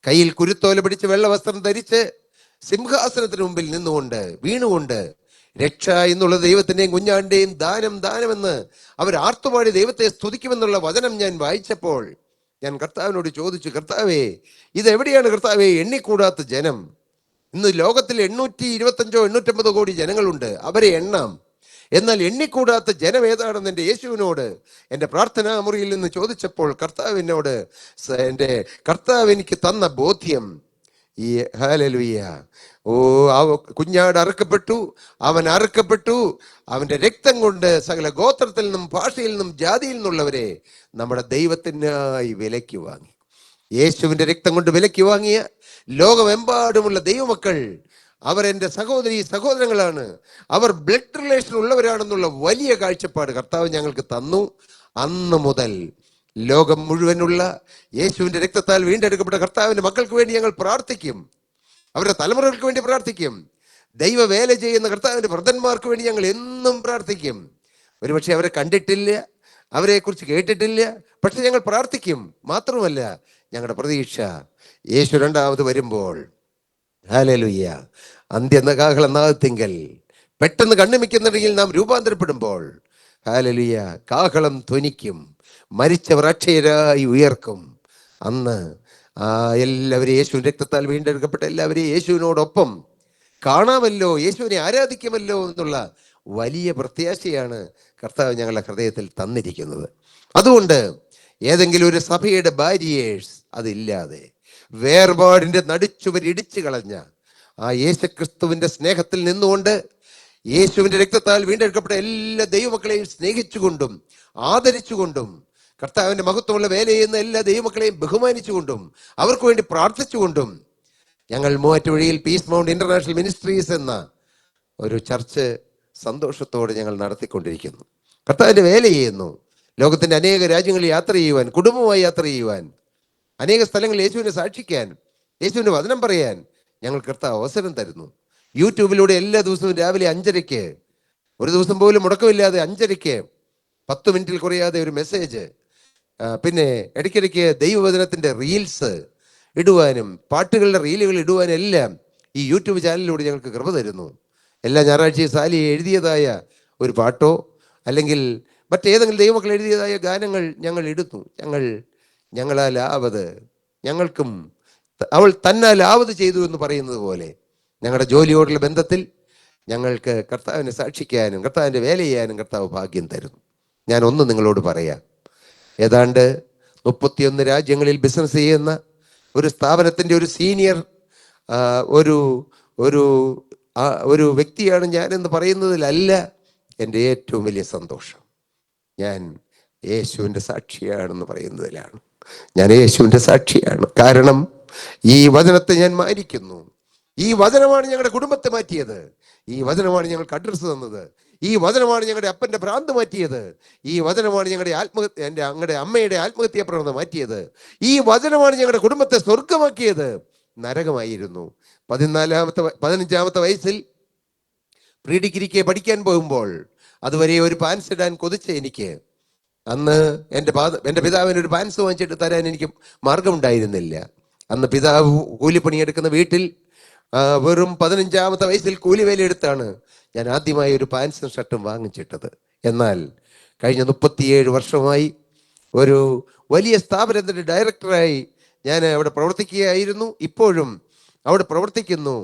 കയ്യിൽ കുരുത്തോല പിടിച്ച് വെള്ളവസ്ത്രം ധരിച്ച് സിംഹാസനത്തിന് മുമ്പിൽ നിന്നുകൊണ്ട് വീണുകൊണ്ട് രക്ഷ എന്നുള്ള ദൈവത്തിന്റെയും കുഞ്ഞാന്റെയും ദാനമെന്ന് അവർ ആർത്തുപാടി ദൈവത്തെ സ്തുതിക്കുമെന്നുള്ള വചനം ഞാൻ വായിച്ചപ്പോൾ ഞാൻ കർത്താവിനോട് ചോദിച്ചു, കർത്താവേ, ഇതെവിടെയാണ് കർത്താവേ എണ്ണിക്കൂടാത്ത ജനം? ഇന്ന് ലോകത്തിൽ 825-850 കോടി ജനങ്ങളുണ്ട്, അവരെ എണ്ണാം. എന്നാൽ എണ്ണിക്കൂടാത്ത ജനം ഏതാണെന്ന് എൻ്റെ യേശുവിനോട് എൻ്റെ പ്രാർത്ഥനാ മുറിയിൽ നിന്ന് ചോദിച്ചപ്പോൾ എൻ്റെ കർത്താവ് എനിക്ക് തന്ന ബോധ്യം, ഈ ഹല്ലേലൂയ, ആ കുഞ്ഞാട് അറുക്കപ്പെട്ടു, അവൻ അറുക്കപ്പെട്ടു, അവന്റെ രക്തം കൊണ്ട് സകല ഗോത്രത്തിൽ നിന്നും ഭാഷയിൽ നിന്നും ജാതിയിൽ നിന്നുള്ളവരെ നമ്മുടെ ദൈവത്തിനായി വിലയ്ക്ക് വാങ്ങി. യേശുവിന്റെ രക്തം കൊണ്ട് വിലയ്ക്ക് വാങ്ങിയ ലോകമെമ്പാടുമുള്ള ദൈവമക്കൾ അവരെൻ്റെ സഹോദരങ്ങളാണ്, അവർ ബ്ലഡ് റിലേഷൻ ഉള്ളവരാണെന്നുള്ള വലിയ കാഴ്ചപ്പാട് കർത്താവ് ഞങ്ങൾക്ക് തന്നു. അന്ന് മുതൽ ലോകം മുഴുവനുള്ള യേശുവിന്റെ രക്തത്താൽ വീണ്ടെടുക്കപ്പെട്ട കർത്താവിന്റെ മക്കൾക്ക് വേണ്ടി ഞങ്ങൾ പ്രാർത്ഥിക്കും, അവരുടെ തലമുറകൾക്ക് വേണ്ടി പ്രാർത്ഥിക്കും. ദൈവ വേല ചെയ്യുന്ന കർത്താവിന്റെ വൃദ്ധന്മാർക്ക് വേണ്ടി ഞങ്ങൾ എന്നും പ്രാർത്ഥിക്കും. ഒരുപക്ഷെ അവരെ കണ്ടിട്ടില്ല, അവരെ കുറിച്ച് കേട്ടിട്ടില്ല, പക്ഷെ ഞങ്ങൾ പ്രാർത്ഥിക്കും. മാത്രമല്ല, ഞങ്ങളുടെ പ്രതീക്ഷ യേശു രണ്ടാമത് വരുമ്പോൾ, ഹല്ലേലൂയ, അന്ത്യകാഹളനാദത്തിങ്കൽ പെട്ടെന്ന് കണ്ണുമിക്കുന്നുണ്ടെങ്കിൽ നാം രൂപാന്തരപ്പെടുമ്പോൾ, ഹല്ലേലൂയ, കാഹളം ധ്വനിക്കും, മരിച്ചവർ അക്ഷയരായി ഉയർക്കും. അന്ന് എല്ലാവരെയും യേശുവിന്റെ രക്തത്താൽ വീണ്ടെടുക്കപ്പെട്ട എല്ലാവരെയും യേശുവിനോടൊപ്പം കാണാമല്ലോ, യേശുവിനെ ആരാധിക്കുമല്ലോ എന്നുള്ള വലിയ പ്രത്യാശയാണ് കർത്താവ് ഞങ്ങളുടെ ഹൃദയത്തിൽ തന്നിരിക്കുന്നത്. അതുകൊണ്ട് ഏതെങ്കിലും ഒരു സഭയുടെ ബാരിയേഴ്സ് അതില്ലാതെ, വേർപാടിന്റെ നടുച്ചുവർ ഇടിച്ചു കളഞ്ഞ ആ യേശുക്രിസ്തുവിന്റെ സ്നേഹത്തിൽ നിന്നുകൊണ്ട് യേശുവിന്റെ രക്തത്താൽ വീണ്ടെടുക്കപ്പെട്ട എല്ലാ ദൈവമക്കളെയും സ്നേഹിച്ചുകൊണ്ടും ആദരിച്ചുകൊണ്ടും കർത്താവിന്റെ മഹത്വമുള്ള വേല ചെയ്യുന്ന എല്ലാ ദൈവമക്കളെയും ബഹുമാനിച്ചുകൊണ്ടും അവർക്ക് വേണ്ടി പ്രാർത്ഥിച്ചുകൊണ്ടും ഞങ്ങൾ മൂവാറ്റുപുഴയിൽ പീസ് മൗണ്ട് ഇന്റർനാഷണൽ മിനിസ്ട്രീസ് എന്ന ഒരു ചർച്ച് സന്തോഷത്തോടെ ഞങ്ങൾ നടത്തിക്കൊണ്ടിരിക്കുന്നു. കർത്താവിന്റെ വേല ചെയ്യുന്നു. ലോകത്തിന്റെ അനേക രാജ്യങ്ങളിൽ യാത്ര ചെയ്യുവാൻ, കുടുംബമായി യാത്ര ചെയ്യുവാൻ, അനേക സ്ഥലങ്ങളിൽ യേശുവിനെ സാക്ഷിക്കാൻ, യേശുവിന്റെ വചനം പറയാൻ ഞങ്ങൾ കർത്താവ് അവസരം തരുന്നു. യൂട്യൂബിലൂടെ എല്ലാ ദിവസവും രാവിലെ 5:30, ഒരു ദിവസം പോലും മുടക്കമില്ലാതെ 5:30 10 മിനിറ്റിൽ കുറയാതെ ഒരു മെസ്സേജ്, പിന്നെ ഇടയ്ക്കിടയ്ക്ക് ദൈവവചനത്തിന്റെ റീൽസ് ഇടുവാനും പാട്ടുകളുടെ റീലുകൾ ഇടുവാനും എല്ലാം ഈ യൂട്യൂബ് ചാനലിലൂടെ ഞങ്ങൾക്ക് കൃപ തരുന്നു. എല്ലാ ഞായറാഴ്ചയും സാലി എഴുതിയതായ ഒരു പാട്ടോ അല്ലെങ്കിൽ മറ്റേതെങ്കിലും ദൈവമക്കൾ എഴുതിയതായ ഗാനങ്ങൾ ഞങ്ങൾ ഇടുന്നു. ഞങ്ങളാലാവത് ഞങ്ങൾക്കും അവൾ തന്നാലാവത് ചെയ്തു എന്ന് പറയുന്നത് പോലെ ഞങ്ങളുടെ ജോലിയോടുള്ള ബന്ധത്തിൽ ഞങ്ങൾക്ക് കർത്താവിനെ സാക്ഷിക്കാനും കർത്താവിൻ്റെ വേല ചെയ്യാനും കർത്താവ് ഭാഗ്യം തരുന്നു. ഞാൻ ഒന്ന് നിങ്ങളോട് പറയാം. ഏതാണ്ട് 31 രാജ്യങ്ങളിൽ ബിസിനസ് ചെയ്യുന്ന ഒരു സ്ഥാപനത്തിൻ്റെ ഒരു സീനിയർ ഒരു ഒരു ഒരു വ്യക്തിയാണ് ഞാനെന്ന് പറയുന്നതിലല്ല എൻ്റെ ഏറ്റവും വലിയ സന്തോഷം. ഞാൻ യേശുവിൻ്റെ സാക്ഷിയാണെന്ന് പറയുന്നതിലാണ്. ഞാൻ യേശുവിൻ്റെ സാക്ഷിയാണ്. കാരണം ഈ വചനത്തെ ഞാൻ മാനിക്കുന്നു. ഈ വചനമാണ് ഞങ്ങളുടെ കുടുംബത്തെ മാറ്റിയത്. ഈ വചനമാണ് ഞങ്ങൾക്ക് അഡ്രസ്സ് തന്നത്. ഈ വചനമാണ് ഞങ്ങളുടെ അപ്പൻ്റെ ഭ്രാന്ത് മാറ്റിയത്. ഈ വചനമാണ് ഞങ്ങളുടെ അമ്മയുടെ ആത്മഹത്യാ പ്രവണത മാറ്റിയത്. ഈ വചനമാണ് ഞങ്ങളുടെ കുടുംബത്തെ സ്വർഗമാക്കിയത്. നരകമായിരുന്നു. 15-ാമത്തെ വയസ്സിൽ പ്രീ ഡിഗ്രിക്ക് പഠിക്കാൻ പോകുമ്പോൾ അതുവരെ ഒരു പാൻസ് ഇടാൻ കൊതിച്ച എനിക്ക് അന്ന് എൻ്റെ പിതാവിന് ഒരു പാൻസ് വാങ്ങിച്ചിട്ട് തരാൻ എനിക്ക് മാർഗമുണ്ടായിരുന്നില്ല. അന്ന് പിതാവ് കൂലിപ്പണിയെടുക്കുന്ന വീട്ടിൽ വെറും 15-ാമത്തെ വയസ്സിൽ കൂലിവേലയെടുത്താണ് ഞാൻ ആദ്യമായി ഒരു പാൻസും ഷർട്ടും വാങ്ങിച്ചിട്ടത്. എന്നാൽ കഴിഞ്ഞ 37 വർഷമായി ഒരു വലിയ സ്ഥാപനത്തിൻ്റെ ഡയറക്ടറായി ഞാൻ അവിടെ പ്രവർത്തിക്കുകയായിരുന്നു. ഇപ്പോഴും അവിടെ പ്രവർത്തിക്കുന്നു.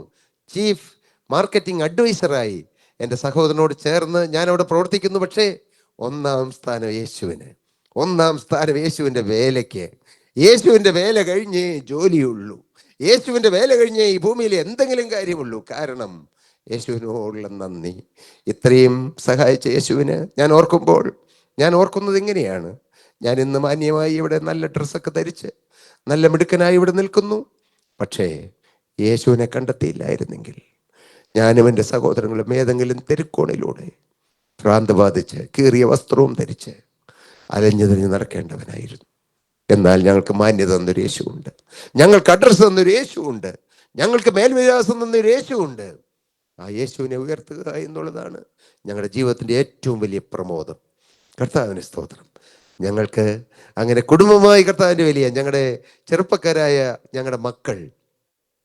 ചീഫ് മാർക്കറ്റിംഗ് അഡ്വൈസറായി എൻ്റെ സഹോദരനോട് ചേർന്ന് ഞാൻ അവിടെ പ്രവർത്തിക്കുന്നു. പക്ഷേ ഒന്നാം സ്ഥാനം യേശുവിൻ്റെ വേലയ്ക്ക്. യേശുവിൻ്റെ വേല കഴിഞ്ഞേ ജോലിയുള്ളൂ. യേശുവിൻ്റെ വേല കഴിഞ്ഞേ ഈ ഭൂമിയിൽ എന്തെങ്കിലും കാര്യമുള്ളൂ. കാരണം യേശുവിനോടുള്ള നന്ദി. ഇത്രയും സഹായിച്ച യേശുവിന് ഞാൻ ഓർക്കുന്നത് ഇങ്ങനെയാണ്. ഞാൻ ഇന്ന് മാന്യമായി ഇവിടെ നല്ല ഡ്രസ്സൊക്കെ ധരിച്ച് നല്ല മിടുക്കനായി ഇവിടെ നിൽക്കുന്നു. പക്ഷേ യേശുവിനെ കണ്ടെത്തിയില്ലായിരുന്നെങ്കിൽ ഞാനും എൻ്റെ സഹോദരങ്ങളും ഏതെങ്കിലും തെരുക്കോണിലൂടെ ഭ്രാന്ത് ബാധിച്ച് കീറിയ വസ്ത്രവും ധരിച്ച് അലഞ്ഞു തിരിഞ്ഞ് നടക്കേണ്ടവനായിരുന്നു. എന്നാൽ ഞങ്ങൾക്ക് മാന്യത തന്നൊരു യേശുവുണ്ട്. ഞങ്ങൾക്ക് അഡ്രസ്സ് തന്നൊരു യേശുവുണ്ട്. ഞങ്ങൾക്ക് മേൽവിലാസം തന്നൊരു യേശുവുണ്ട്. ആ യേശുവിനെ ഉയർത്തുക എന്നുള്ളതാണ് ഞങ്ങളുടെ ജീവിതത്തിൻ്റെ ഏറ്റവും വലിയ പ്രമോദം. കർത്താവിന് സ്തോത്രം. ഞങ്ങൾക്ക് അങ്ങനെ കുടുംബമായി കർത്താവിൻ്റെ വലിയ ഞങ്ങളുടെ ചെറുപ്പക്കാരായ ഞങ്ങളുടെ മക്കൾ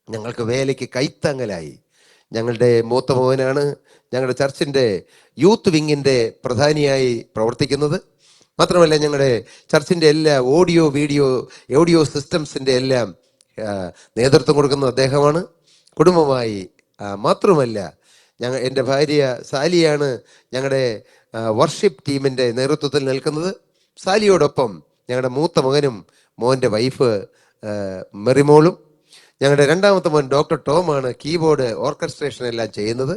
ഞങ്ങൾക്ക് വേലയ്ക്ക് കൈത്താങ്ങലായി. ഞങ്ങളുടെ മൂത്ത മോനാണ് ഞങ്ങളുടെ ചർച്ചിൻ്റെ യൂത്ത് വിങ്ങിൻ്റെ പ്രധാനിയായി പ്രവർത്തിക്കുന്നത്. മാത്രമല്ല ഞങ്ങളുടെ ചർച്ചിൻ്റെ എല്ലാ ഓഡിയോ സിസ്റ്റംസിൻ്റെ എല്ലാം നേതൃത്വം കൊടുക്കുന്നത് അദ്ദേഹമാണ്. കുടുംബമായി മാത്രമല്ല എൻ്റെ ഭാര്യ സാലിയാണ് ഞങ്ങളുടെ വർഷിപ്പ് ടീമിൻ്റെ നേതൃത്വത്തിൽ നിൽക്കുന്നത്. സാലിയോടൊപ്പം ഞങ്ങളുടെ മൂത്ത മകനും മോൻ്റെ വൈഫ് മെറിമോളും, ഞങ്ങളുടെ രണ്ടാമത്തെ മോൻ ഡോക്ടർ ടോമാണ് കീബോർഡ് ഓർക്കസ്ട്രേഷൻ എല്ലാം ചെയ്യുന്നത്.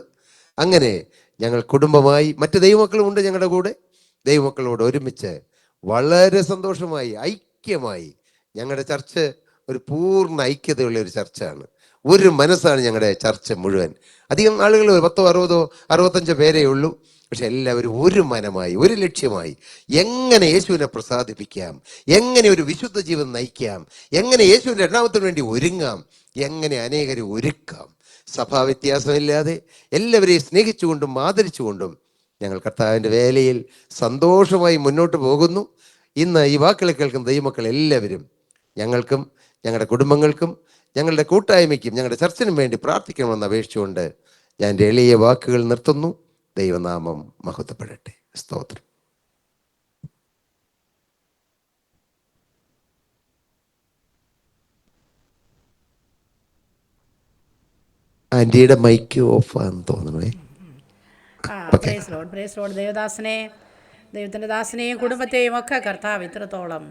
അങ്ങനെ ഞങ്ങൾ കുടുംബമായി, മറ്റ് ദൈവമക്കളും ഉണ്ട് ഞങ്ങളുടെ കൂടെ. ദൈവമക്കളോട് ഒരുമിച്ച് വളരെ സന്തോഷമായി ഐക്യമായി ഞങ്ങളുടെ ചർച്ച് ഒരു പൂർണ്ണ ഐക്യതയുള്ള ഒരു ചർച്ചാണ്. ഒരു മനസ്സാണ് ഞങ്ങളുടെ ചർച്ച മുഴുവൻ. അധികം ആളുകൾ 10, 60, 65 പേരേ ഉള്ളൂ. പക്ഷെ എല്ലാവരും ഒരു മനമായി, ഒരു ലക്ഷ്യമായി, എങ്ങനെ യേശുവിനെ പ്രസാദിപ്പിക്കാം, എങ്ങനെ ഒരു വിശുദ്ധ ജീവിതം നയിക്കാം, എങ്ങനെ യേശുവിൻ്റെ എണ്ണാമത്തിന് വേണ്ടി ഒരുങ്ങാം, എങ്ങനെ അനേകരെ ഒരുക്കാം. സഭാവ്യത്യാസമില്ലാതെ എല്ലാവരെയും സ്നേഹിച്ചുകൊണ്ടും ആദരിച്ചുകൊണ്ടും ഞങ്ങൾ കർത്താവിൻ്റെ വേലയിൽ സന്തോഷമായി മുന്നോട്ട് പോകുന്നു. ഇന്ന് ഈ വാക്കുകൾ കേൾക്കുന്ന ദൈവമക്കൾ എല്ലാവരും ഞങ്ങൾക്കും ഞങ്ങളുടെ കുടുംബങ്ങൾക്കും ഞങ്ങളുടെ കൂട്ടായ്മയ്ക്കും ഞങ്ങളുടെ ചർച്ചിനും വേണ്ടി പ്രാർത്ഥിക്കണമെന്ന് അപേക്ഷിച്ചുകൊണ്ട് ഞാൻ എൻ്റെ എളിയ വാക്കുകൾ നിർത്തുന്നു. ദൈവനാമം മഹത്വപ്പെടട്ടെ. സ്തോത്രം. ആൻറ്റിയുടെ മൈക്ക് ഓഫ് ആണെന്ന് തോന്നണേ. Praise Lord. ദൈവത്തിൻ്റെ ദാസനെയും കുടുംബത്തെയും ഒക്കെ കർത്താവ് ഇത്രത്തോളം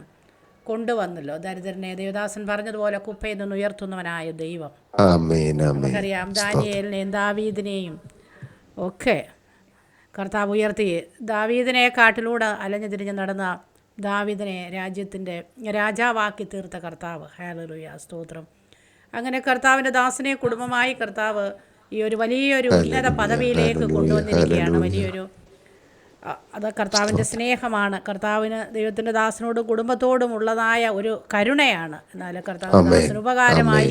കൊണ്ടുവന്നല്ലോ. ദരിദ്രനെ ദേവദാസൻ പറഞ്ഞതുപോലെ കുപ്പയിൽ നിന്ന് ഉയർത്തുന്നവനായ ദൈവം. ആമേൻ ആമേൻ. നമുക്കറിയാം ദാനിയേലിനെയും ദാവീദിനെയും ഒക്കെ കർത്താവ് ഉയർത്തി. ദാവീദിനെ കാട്ടിലൂടെ അലഞ്ഞു തിരിഞ്ഞ് നടന്ന ദാവീദിനെ രാജ്യത്തിൻ്റെ രാജാവാക്കി തീർത്ത കർത്താവ്. ഹല്ലേലൂയ, സ്തോത്രം. അങ്ങനെ കർത്താവിൻ്റെ ദാസനെ കുടുംബമായി കർത്താവ് ഈ ഒരു വലിയൊരു ഉന്നത പദവിയിലേക്ക് കൊണ്ടുവന്നിരിക്കുകയാണ്. വലിയൊരു അത് കർത്താവിൻ്റെ സ്നേഹമാണ്. കർത്താവിന് ദൈവത്തിൻ്റെ ദാസനോടും കുടുംബത്തോടും ഉള്ളതായ ഒരു കരുണയാണ്. എന്നാൽ കർത്താവിൻ്റെ ദാസന് ഉപകാരമായി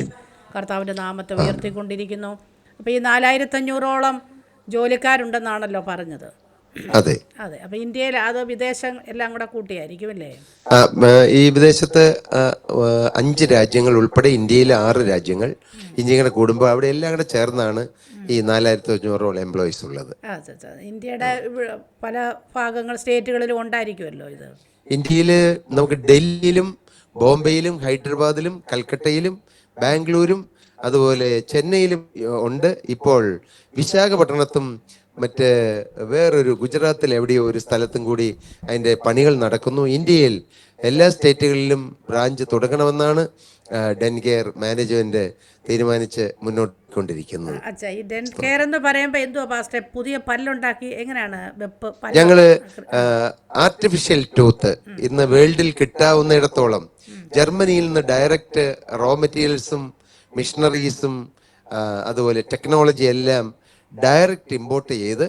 കർത്താവിൻ്റെ നാമത്തെ ഉയർത്തിക്കൊണ്ടിരിക്കുന്നു. അപ്പോൾ ഈ 4500ഓളം ജോലിക്കാരുണ്ടെന്നാണല്ലോ പറഞ്ഞത്. അതെ അതെ. അപ്പോൾ ഇന്ത്യയിൽ അത് വിദേശം എല്ലാം കൂടെ കൂട്ടിയായിരിക്കും അല്ലേ? ഈ വിദേശത്ത് 5 രാജ്യങ്ങൾ ഉൾപ്പെടെ ഇന്ത്യയിലെ 6 രാജ്യങ്ങൾ ഇന്ത്യയുടെ കൂടുമ്പോൾ അവിടെ എല്ലാം കൂടെ ചേർന്നാണ് ഈ 4500ഓളം എംപ്ലോയീസ് ഉള്ളത്. ഇന്ത്യയുടെ പല ഭാഗങ്ങൾ സ്റ്റേറ്റുകളിലും ഉണ്ടായിരിക്കുമല്ലോ ഇത്. ഇന്ത്യയിൽ നമുക്ക് ഡൽഹിയിലും ബോംബെയിലും ഹൈദരാബാദിലും കൽക്കട്ടയിലും ബാംഗ്ലൂരും അതുപോലെ ചെന്നൈയിലും ഉണ്ട്. ഇപ്പോൾ വിശാഖപട്ടണത്തും മറ്റ് വേറൊരു ഗുജറാത്തിൽ എവിടെയോ ഒരു സ്ഥലത്തും കൂടി അതിൻ്റെ പണികൾ നടക്കുന്നു. ഇന്ത്യയിൽ എല്ലാ സ്റ്റേറ്റുകളിലും ബ്രാഞ്ച് തുടങ്ങണമെന്നാണ് ഡെൻകെയർ മാനേജ്മെന്റ് തീരുമാനിച്ച് മുന്നോട്ട് കൊണ്ടിരിക്കുന്നത്. ഈ ഡെൻകെയർ എന്ന് പറയുമ്പോൾ എന്തുവാ പാസ്റ്റർ, പുതിയ പല്ലുണ്ടാക്കി എങ്ങനെയാണ്? ഞങ്ങള് ആർട്ടിഫിഷ്യൽ ടൂത്ത് ഇന്ന് വേൾഡിൽ കിട്ടാവുന്നിടത്തോളം ജർമ്മനിയിൽ നിന്ന് ഡയറക്റ്റ് റോ മെറ്റീരിയൽസും മിഷനറീസും അതുപോലെ ടെക്നോളജി എല്ലാം ഡയറക്റ്റ് ഇമ്പോർട്ട് ചെയ്ത്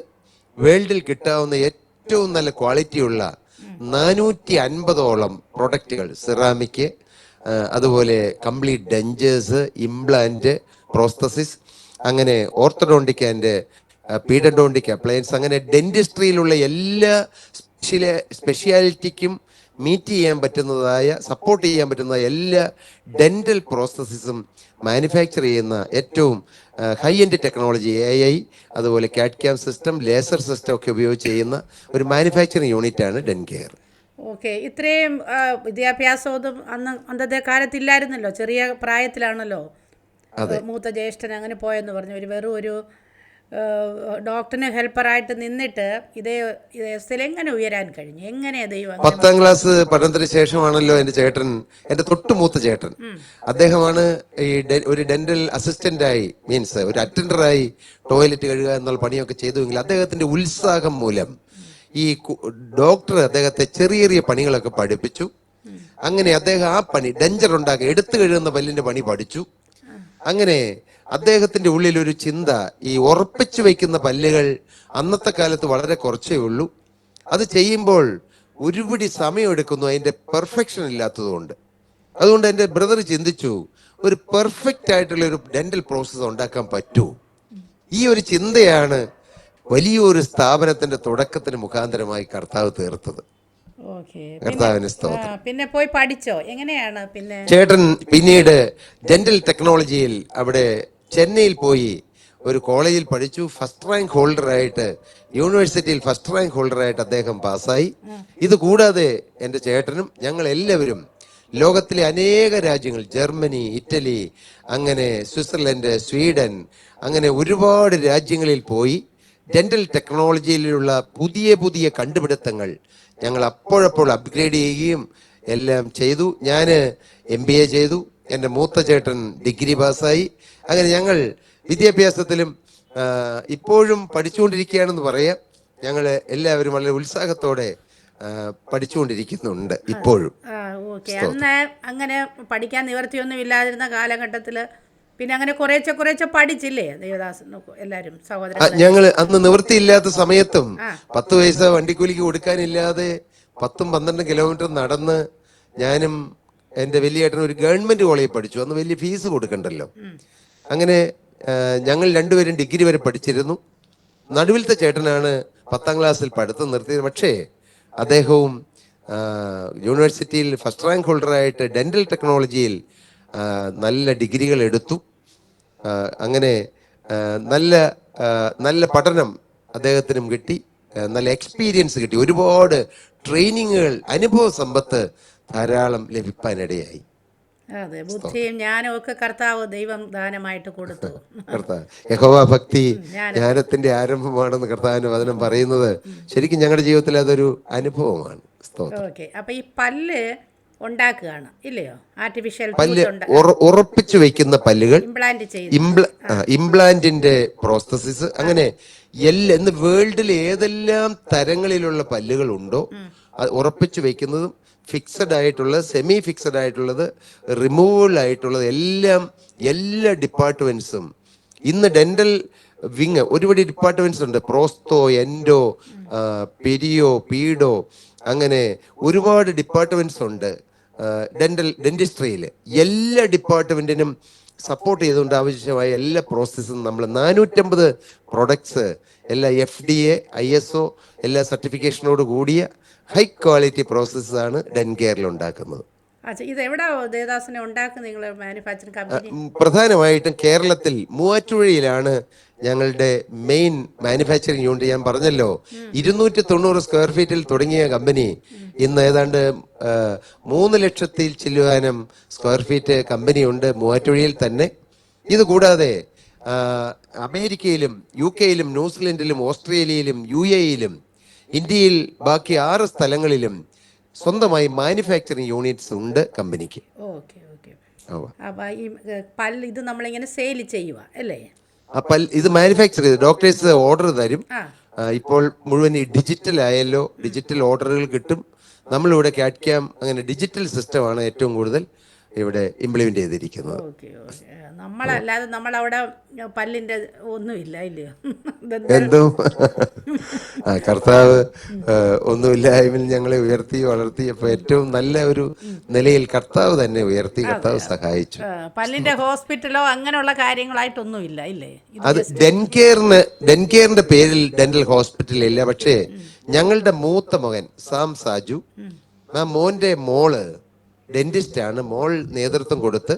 വേൾഡിൽ കിട്ടാവുന്ന ഏറ്റവും നല്ല ക്വാളിറ്റിയുള്ള 450ഓളം പ്രൊഡക്റ്റുകൾ, സിറാമിക്, അതുപോലെ കംപ്ലീറ്റ് ഡെഞ്ചേഴ്സ്, ഇംപ്ലാന്റ്, പ്രോസ്തസിസ്, അങ്ങനെ ഓർത്തഡോണ്ടിക് ആൻഡ് പീഡഡോണ്ടിക് അപ്ലയൻസ്, അങ്ങനെ ഡെന്റിസ്ട്രിയിലുള്ള എല്ലാ സ്പെഷ്യാലിറ്റിക്കും മീറ്റ് ചെയ്യാൻ പറ്റുന്നതായ, സപ്പോർട്ട് ചെയ്യാൻ പറ്റുന്നതായ എല്ലാ ഡെന്റൽ പ്രോസസ്സും മാനുഫാക്ചർ ചെയ്യുന്ന ഏറ്റവും ഹൈ എൻഡ് ടെക്നോളജി, AI, അതുപോലെ കാഡ്ക്യാം സിസ്റ്റം, ലേസർ സിസ്റ്റം ഒക്കെ ഉപയോഗിച്ച് ചെയ്യുന്ന ഒരു മാനുഫാക്ചറിങ് യൂണിറ്റാണ് ഡെൻകെയർ. ഓക്കെ. ഇത്രയും വിദ്യാഭ്യാസമൊന്നും അന്നത്തെ കാലത്തില്ലായിരുന്നല്ലോ. ചെറിയ പ്രായത്തിലാണല്ലോ മൂത്ത ജ്യേഷ്ഠൻ അങ്ങനെ പോയെന്ന് പറഞ്ഞു. വെറും ഒരു ഡോക്ടറിന് ഹെൽപ്പറായിട്ട് നിന്നിട്ട് ഇതേ എങ്ങനെ ഉയരാൻ കഴിഞ്ഞു? എങ്ങനെ ദൈവം? 10ാം ക്ലാസ് പഠനത്തിന് ശേഷമാണല്ലോ എൻ്റെ ചേട്ടൻ, എൻ്റെ തൊട്ടുമൂത്ത ചേട്ടൻ, അദ്ദേഹമാണ് ഈ ഒരു ഡെന്റൽ അസിസ്റ്റന്റായി, മീൻസ് ഒരു അറ്റൻഡറായി ടോയ്ലറ്റ് കഴുകുക എന്നുള്ള പണിയൊക്കെ ചെയ്തുവെങ്കിൽ അദ്ദേഹത്തിന്റെ ഉത്സാഹം മൂലം ഈ ഡോക്ടർ അദ്ദേഹത്തെ ചെറിയ ചെറിയ പണികളൊക്കെ പഠിപ്പിച്ചു. അങ്ങനെ അദ്ദേഹം ആ പണി, ഡെഞ്ചർ ഉണ്ടാക്കി എടുത്തു കഴുകുന്ന പല്ലിന്റെ പണി പഠിച്ചു. അങ്ങനെ അദ്ദേഹത്തിന്റെ ഉള്ളിൽ ഒരു ചിന്ത, ഈ ഉറപ്പിച്ചു വെക്കുന്ന പല്ലുകൾ അന്നത്തെ കാലത്ത് വളരെ കുറച്ചേ ഉള്ളൂ, അത് ചെയ്യുമ്പോൾ ഒരുപിടി സമയം എടുക്കുന്നു, അതിന്റെ പെർഫെക്ഷൻ ഇല്ലാത്തതുകൊണ്ട്. അതുകൊണ്ട് എൻ്റെ ബ്രദർ ചിന്തിച്ചു, ഒരു പെർഫെക്റ്റ് ആയിട്ടുള്ള ഒരു ഡെന്റൽ പ്രോസസ്സ് ഉണ്ടാക്കാൻ പറ്റൂ. ഈ ഒരു ചിന്തയാണ് വലിയൊരു സ്ഥാപനത്തിന്റെ തുടക്കത്തിന് മുഖാന്തരമായി കർത്താവ് തീർത്തത്. കർത്താവിന് സ്തോത്രം. പിന്നെ പോയി പഠിച്ചോ? എങ്ങനെയാണ് പിന്നെ ചേട്ടൻ പിന്നീട് ഡെന്റൽ ടെക്നോളജിയിൽ അവിടെ ചെന്നൈയിൽ പോയി ഒരു കോളേജിൽ പഠിച്ചു. ഫസ്റ്റ് റാങ്ക് ഹോൾഡറായിട്ട്, യൂണിവേഴ്സിറ്റിയിൽ ഫസ്റ്റ് റാങ്ക് ഹോൾഡറായിട്ട് അദ്ദേഹം പാസ്സായി. ഇത് കൂടാതെ എൻ്റെ ചേട്ടനും ഞങ്ങൾ എല്ലാവരും ലോകത്തിലെ അനേക രാജ്യങ്ങൾ, ജർമ്മനി, ഇറ്റലി, അങ്ങനെ സ്വിറ്റ്സർലൻഡ്, സ്വീഡൻ, അങ്ങനെ ഒരുപാട് രാജ്യങ്ങളിൽ പോയി ഡെന്റൽ ടെക്നോളജിയിലുള്ള പുതിയ പുതിയ കണ്ടുപിടുത്തങ്ങൾ ഞങ്ങൾ അപ്പോഴപ്പോൾ അപ്ഗ്രേഡ് ചെയ്യുകയും എല്ലാം ചെയ്തു. ഞാൻ MBA ചെയ്തു, എൻ്റെ മൂത്ത ചേട്ടൻ ഡിഗ്രി പാസ്സായി. അങ്ങനെ ഞങ്ങൾ വിദ്യാഭ്യാസത്തിലും ഇപ്പോഴും പഠിച്ചുകൊണ്ടിരിക്കുകയാണെന്ന് പറയാം. ഞങ്ങൾ എല്ലാവരും വളരെ ഉത്സാഹത്തോടെ പഠിച്ചുകൊണ്ടിരിക്കുന്നുണ്ട് ഇപ്പോഴും. അന്ന് അങ്ങനെ പഠിക്കാൻ നിവർത്തിയൊന്നും ഇല്ലാതിരുന്ന കാലഘട്ടത്തിൽ പിന്നെ അങ്ങനെ കുറേശ്ശെ പഠിച്ചില്ലേ ദേവദാസൻ എല്ലാവരും സഹോദരൻ? ഞങ്ങൾ അന്ന് നിവൃത്തിയില്ലാത്ത സമയത്തും 10 പൈസ വണ്ടിക്കൂലിക്ക് കൊടുക്കാനില്ലാതെ 10-12 കിലോമീറ്റർ നടന്ന് ഞാനും എൻ്റെ വലിയ ഏട്ടനും ഒരു ഗവൺമെന്റ് കോളേജിൽ പഠിച്ചു. അന്ന് വലിയ ഫീസ് കൊടുക്കണ്ടല്ലോ. അങ്ങനെ ഞങ്ങൾ രണ്ടുപേരും ഡിഗ്രി വരെ പഠിച്ചിരുന്നു. നടുവിലത്തെ ചേട്ടനാണ് 10ാം ക്ലാസ്സിൽ പഠിത്തം നിർത്തിയത്. പക്ഷേ അദ്ദേഹവും യൂണിവേഴ്സിറ്റിയിൽ ഫസ്റ്റ് റാങ്ക് ഹോൾഡറായിട്ട് ഡെന്റൽ ടെക്നോളജിയിൽ നല്ല ഡിഗ്രികൾ എടുത്തു. അങ്ങനെ നല്ല പഠനം അദ്ദേഹത്തിനും കിട്ടി, നല്ല എക്സ്പീരിയൻസ് കിട്ടി, ഒരുപാട് ട്രെയിനിങ്ങുകൾ, അനുഭവ സമ്പത്ത് ധാരാളം ലഭിക്കാനിടയായി. അതെ, ബുദ്ധിയും ജ്ഞാനവും ഒക്കെ കർത്താവ് ദൈവം ദാനമായിട്ട് കൊടുത്തു. കർത്താവ് യഹോവ ഭക്തി ജ്ഞാനത്തിന്റെ ആരംഭമാണെന്ന് കർത്താവിന്റെ വചനം പറയുന്നത് ശരിക്കും ഞങ്ങളുടെ ജീവിതത്തിൽ അതൊരു അനുഭവമാണ്. ഓക്കെ. അപ്പൊ ഈ പല്ല് ഉണ്ടാക്കുകയാണ് ഇല്ലയോ? ആർട്ടിഫിഷ്യൽ പല്ല് ടൂത്ത് ഉറപ്പിച്ചു വെക്കുന്ന പല്ലുകൾ, ഇംപ്ലാന്റ് ചെയ്ത് ഇംപ്ലാന്റിന്റെ പ്രോസസ്സസ്, അങ്ങനെ ഇന്ന് വേൾഡിൽ ഏതെല്ലാം തരങ്ങളിലുള്ള പല്ലുകൾ ഉണ്ടോ അത് ഉറപ്പിച്ചു വെക്കുന്നതും ഫിക്സഡ് ആയിട്ടുള്ളത്, സെമി ഫിക്സഡ് ആയിട്ടുള്ളത്, റിമൂവബിൾ ആയിട്ടുള്ളത് എല്ലാം എല്ലാ ഡിപ്പാർട്ട്മെന്റ്സും ഇന്ന് ഡെന്റൽ വിങ് ഒരുപാട് ഡിപ്പാർട്ട്മെന്റ്സ് ഉണ്ട്. പ്രോസ്തോ, എൻഡോ, പെരിയോ, പീഡോ, അങ്ങനെ ഒരുപാട് ഡിപ്പാർട്ട്മെന്റ്സ് ഉണ്ട് ഡെന്റിസ്ട്രിയിൽ. എല്ലാ ഡിപ്പാർട്ട്മെന്റിനും സപ്പോർട്ട് ചെയ്തുകൊണ്ട് ആവശ്യമായ എല്ലാ പ്രോസസ്സും നമ്മൾ 450 പ്രൊഡക്ട്സ് എല്ലാ FDA, ISO എല്ലാ സർട്ടിഫിക്കേഷനോട് കൂടിയ ഹൈ ക്വാളിറ്റി പ്രോസസ്സാണ് ഡെൻകെയറിൽ ഉണ്ടാക്കുന്നത്. ഇതെവിടാ ദേവദാസനെ ഉണ്ടാക്കുന്നത് നിങ്ങൾ? മാനുഫാക്ചറിംഗ് കമ്പനി പ്രധാനമായിട്ടും കേരളത്തിൽ മൂവാറ്റുപുഴയിലാണ് ഞങ്ങളുടെ മെയിൻ മാനുഫാക്ചറിങ് യൂണിറ്റ്. ഞാൻ പറഞ്ഞല്ലോ 290 സ്ക്വയർ ഫീറ്റിൽ തുടങ്ങിയ കമ്പനി ഇന്ന് ഏതാണ്ട് 3 ലക്ഷത്തിൽ ചില്ലുവാനും സ്ക്വയർ ഫീറ്റ് കമ്പനിയുണ്ട് മൂവാറ്റുപുഴയിൽ തന്നെ. ഇത് കൂടാതെ അമേരിക്കയിലും UK-യിലും ന്യൂസിലൻഡിലും ഓസ്ട്രേലിയയിലും UAE-യിലും ഇന്ത്യയിൽ ബാക്കി 6 സ്ഥലങ്ങളിലും സ്വന്തമായി മാനുഫാക്ചറിങ് യൂണിറ്റ്സ് ഉണ്ട് കമ്പനിക്ക്. Okay okay. അപ്പോൾ ഈ പല്ല് ഇത് നമ്മളിങ്ങനെ സെയിൽ ചെയ്യുക അല്ലേ? ഇത് മാനുഫാക്ചർ ചെയ്ത് ഡോക്ടേഴ്സ് ഓർഡർ തരും. ഇപ്പോൾ മുഴുവൻ ഡിജിറ്റൽ ആയല്ലോ, ഡിജിറ്റൽ ഓർഡറുകൾ കിട്ടും. നമ്മളിവിടെ CAD/CAM അങ്ങനെ ഡിജിറ്റൽ സിസ്റ്റമാണ് ഏറ്റവും കൂടുതൽ ഇവിടെ ഇംപ്ലിമെന്റ് ചെയ്തിരിക്കുന്നത്. നമ്മളല്ലാതെ നമ്മളവിടെ പല്ലിന്റെ ഒന്നുമില്ല ഇല്ലയോ? എന്തോ കർത്താവ് ഒന്നുമില്ലായ്മയിൽ ഞങ്ങളെ ഉയർത്തി വളർത്തി. അപ്പൊ ഏറ്റവും നല്ല ഒരു നിലയിൽ കർത്താവ് തന്നെ ഉയർത്തി, കർത്താവ് സഹായിച്ചു. പല്ലിന്റെ ഹോസ്പിറ്റലോ അങ്ങനെയുള്ള കാര്യങ്ങളായിട്ടൊന്നുമില്ല ഇല്ലേ? അത് ഡെൻകെയറിന്റെ പേരിൽ ഡെന്റൽ ഹോസ്പിറ്റൽ ഇല്ല. പക്ഷേ ഞങ്ങളുടെ മൂത്ത മകൻ സാം സാജു, ആ മോന്റെ മോള് ഡെന്റിസ്റ്റ് ആണ്. മോൾ നേതൃത്വം കൊടുത്ത്